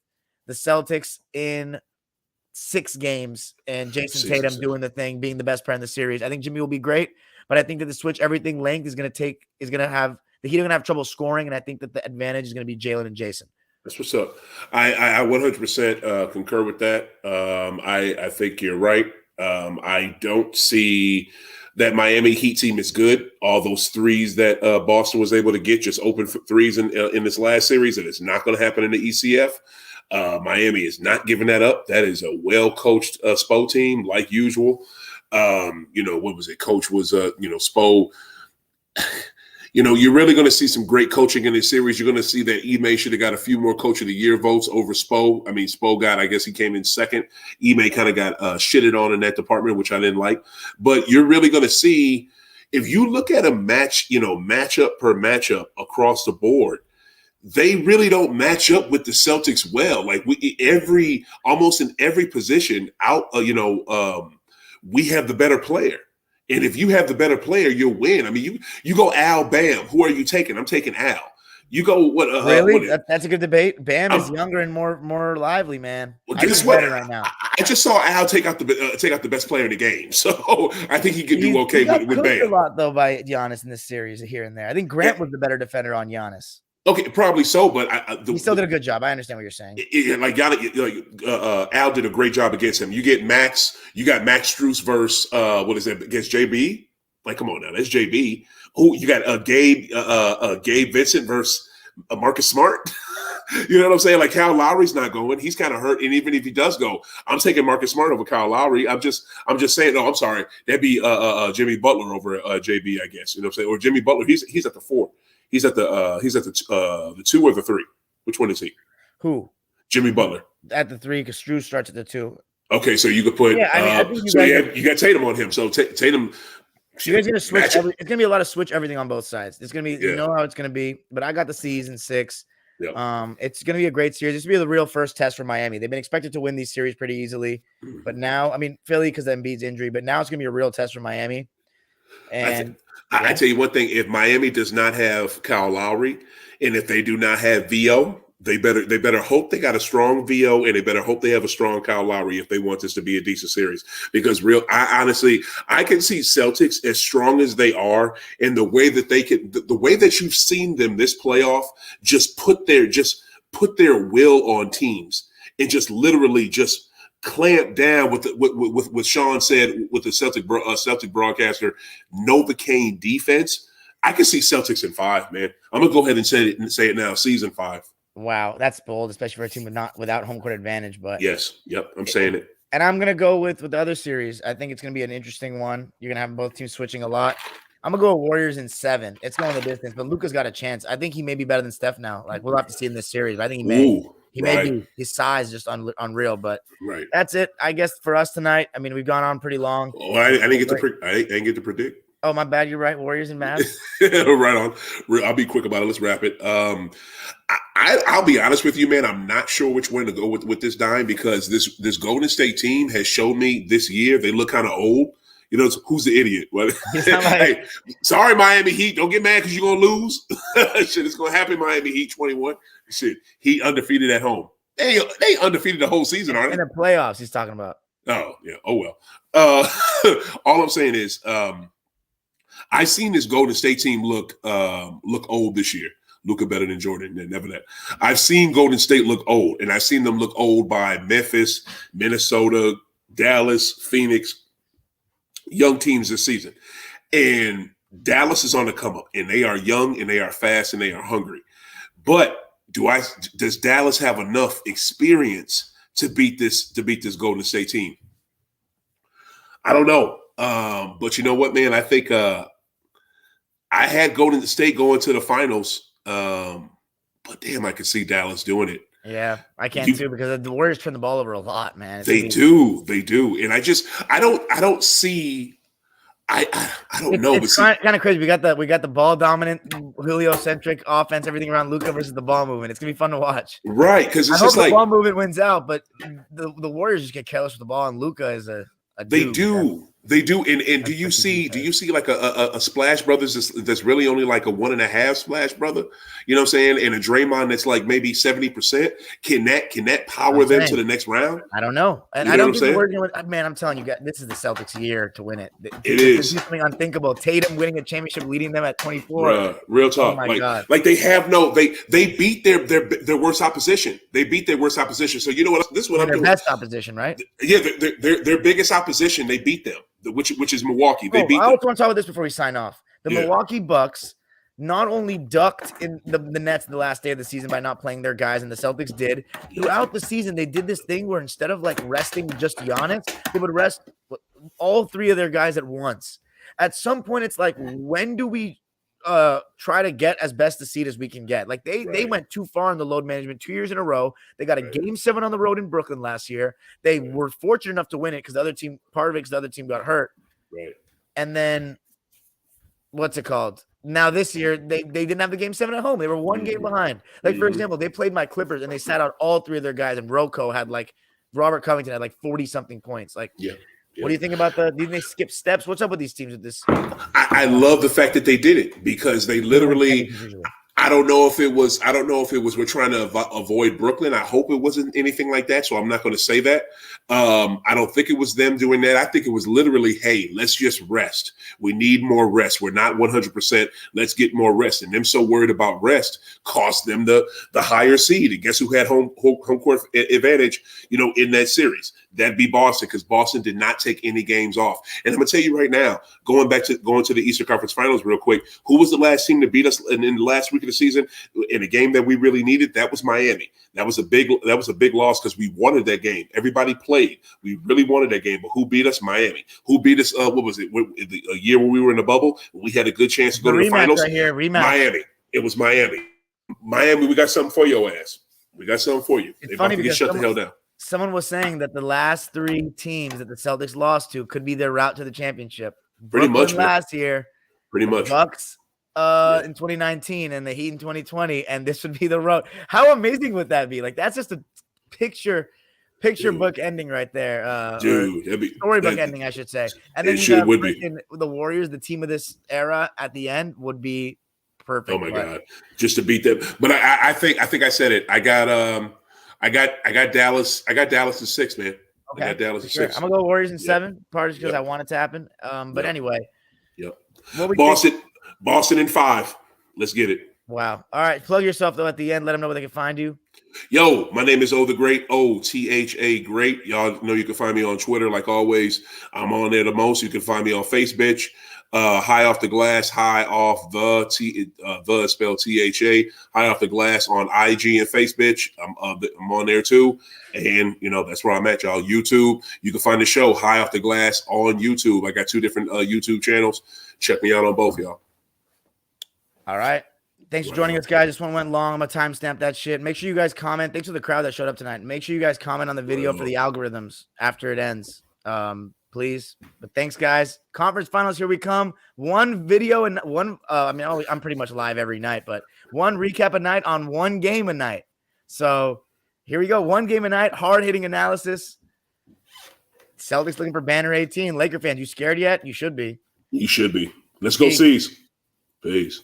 the Celtics in 6 games and Jason Tatum doing the thing, being the best player in the series. I think Jimmy will be great, but I think that the switch everything length is going to have the Heat are going to have trouble scoring, and I think that the advantage is going to be Jaylen and Jason. That's what's up. I 100% concur with that. I think you're right. I don't see that Miami Heat team is good. All those threes that Boston was able to get, just open for threes in this last series, and it's not going to happen in the ECF. Miami is not giving that up. That is a well-coached Spo team, like usual. What was it? Coach was, Spo. You're really going to see some great coaching in this series. You're going to see that Ime should have got a few more Coach of the Year votes over Spo. I mean, Spo I guess he came in second. Ime kind of got shitted on in that department, which I didn't like. But you're really going to see, if you look at a matchup per matchup across the board, they really don't match up with the Celtics well. Like almost in every position out, we have the better player. And if you have the better player, you'll win. I mean, you go Al, Bam. Who are you taking? I'm taking Al. You go what? Really? That's a good debate. Bam is younger and more lively, man. Well, guess what? Right now. I just saw Al take out the best player in the game, so I think he could do okay with Bam. A lot though by Giannis in this series here and there. I think Grant was the better defender on Giannis. Okay, probably so, but he still did a good job. I understand what you're saying. Al did a great job against him. You got Max Strus versus against JB? Like, come on now, that's JB. Who you got? Gabe Vincent versus Marcus Smart. You know what I'm saying? Like, Kyle Lowry's not going. He's kind of hurt, and even if he does go, I'm taking Marcus Smart over Kyle Lowry. I'm just saying. No, I'm sorry. That'd be Jimmy Butler over JB, I guess. You know what I'm saying? Or Jimmy Butler. He's at the 4. He's at the 2 or the 3. Which one is he? Who? Jimmy Butler. At the 3, because Strus starts at the 2. Okay, so you could put. Yeah, I think you got Tatum on him. So Tatum. You guys are gonna switch. It's gonna be a lot of switch everything on both sides. It's gonna be you know how it's gonna be. But I got the C's in 6. Yep. It's gonna be a great series. This will be the real first test for Miami. They've been expected to win these series pretty easily, but now, I mean, Philly because of Embiid's injury. But now it's gonna be a real test for Miami. And I tell you one thing: if Miami does not have Kyle Lowry, and if they do not have Vo, They better hope they got a strong VO, and they better hope they have a strong Kyle Lowry if they want this to be a decent series. Because I can see Celtics as strong as they are, and the way that you've seen them this playoff just put their will on teams and just literally just clamp down with what Sean said with the Celtic broadcaster, Novocaine defense. I can see Celtics in 5, man. I'm gonna go ahead and say it now, season 5. Wow, that's bold, especially for a team without home court advantage. But yes, yep, I'm saying it. And I'm gonna go with the other series. I think it's gonna be an interesting one. You're gonna have both teams switching a lot. I'm gonna go Warriors in 7. It's going the distance, but Luka's got a chance. I think he may be better than Steph now. Like we'll have to see in this series. But I think he may. May be. His size just unreal. But that's it, I guess, for us tonight. I mean, we've gone on pretty long. Oh, I didn't get to predict. Oh, my bad. You're right. Warriors and Mavs. Right on. I'll be quick about it. Let's wrap it. I'll be honest with you, man. I'm not sure which one to go with this dime because this Golden State team has shown me this year they look kind of old. You know, who's the idiot? Hey, sorry, Miami Heat. Don't get mad because you're gonna lose. Shit, it's gonna happen. Miami Heat 21. Shit, Heat undefeated at home. They undefeated the whole season, aren't they? In the playoffs, he's talking about. Oh yeah. Oh well. All I'm saying is, I've seen this Golden State team look old this year. Luka better than Jordan. Never that. I've seen Golden State look old, and I've seen them look old by Memphis, Minnesota, Dallas, Phoenix, young teams this season. And Dallas is on the come up, and they are young, and they are fast, and they are hungry. But does Dallas have enough experience to beat this Golden State team? I don't know. But you know what, man? I think I had Golden State going to the finals. But damn, I could see Dallas doing it. Yeah, I can too because the Warriors turn the ball over a lot, man. They do, and I don't see. I don't know. It's kind of crazy. We got the ball dominant, Julio-centric offense, everything around Luka versus the ball movement. It's gonna be fun to watch, right? Because it's just the ball movement wins out, but the Warriors just get careless with the ball, and Luka is a dude. They do, and do you see like a Splash Brothers that's really only like a 1.5 Splash Brother? You know what I'm saying? And a Draymond that's like maybe 70%. Can that power them to the next round? I don't know, and I don't think we're going. Man, I'm telling you, this is the Celtics' year to win it. It is something unthinkable. Tatum winning a championship, leading them at 24. Bruh, real talk. Oh my God. Like they have they beat their worst opposition. They beat their worst opposition. So you know what? This is what I'm doing. Their best opposition, right? Yeah, their biggest opposition. They beat them. Which is Milwaukee. They beat them. I also want to talk about this before we sign off. The Milwaukee Bucks not only ducked in the Nets the last day of the season by not playing their guys, and the Celtics did. Throughout the season, they did this thing where instead of like resting just Giannis, they would rest all 3 of their guys at once. At some point, it's like, when do we try to get as best a seed as we can get? Like they went too far in the load management 2 years in a row. They got a game 7 on the road in Brooklyn last year. They were fortunate enough to win it because the other team got hurt. Right. And then what's it called? Now this year they didn't have the game 7 at home. They were 1 game behind. Like for example, they played my Clippers and they sat out all 3 of their guys, and Robert Covington had like 40 something points. Like what do you think about did they skip steps? What's up with these teams with this? I love the fact that they did it because they literally. I don't know if it was we're trying to avoid Brooklyn. I hope it wasn't anything like that, so I'm not going to say that. I don't think it was them doing that. I think it was literally, hey, let's just rest. We need more rest. We're not 100%. Let's get more rest. And them so worried about rest cost them the higher seed. And guess who had home court advantage, in that series? That'd be Boston, because Boston did not take any games off. And I'm going to tell you right now, going to the Eastern Conference Finals real quick, who was the last team to beat us in the last week of the season in a game that we really needed? That was Miami. That was a big loss because we wanted that game. Everybody played. We really wanted that game. But who beat us? Miami. Who beat us? What was it? A year when we were in the bubble? We had a good chance to go to the finals. Right here, rematch. Miami. It was Miami. Miami, we got something for your ass. We got something for you. It's funny because shut the hell down. Someone was saying that the last 3 teams that the Celtics lost to could be their route to the championship. Pretty much last year. Pretty much. Bucks in 2019 and the Heat in 2020, and this would be the road. How amazing would that be? Like, that's just a picture book ending right there. Storybook ending, I should say. And then the Warriors, the team of this era, at the end would be perfect. Oh my God, just to beat them. But I think I said it. I got Dallas. I got Dallas in 6, man. Okay, I got Dallas in 6. I'm gonna go Warriors in 7, partly because I want it to happen. But anyway, Boston in 5. Let's get it. Wow. All right, plug yourself though at the end. Let them know where they can find you. Yo, my name is O the Great, OTHA Great. Y'all know you can find me on Twitter like always. I'm on there the most. You can find me on Facebook. High Off the Glass, High Off the is spelled THA. High Off the Glass on IG and Facebook. I'm on there too, and that's where I'm at, y'all. YouTube. You can find the show High Off the Glass on YouTube. I got 2 different YouTube channels. Check me out on both, y'all. All right. Thanks for joining us, guys. This one went long. I'm going to timestamp that shit. Make sure you guys comment. Thanks to the crowd that showed up tonight. Make sure you guys comment on the video for the algorithms after it ends. Please. But thanks, guys. Conference finals, here we come. One video and one I'm pretty much live every night, but one recap a night on one game a night. So here we go. One game a night, hard-hitting analysis. Celtics looking for banner 18. Laker fans, you scared yet? You should be. You should be. Let's go, C's. Peace.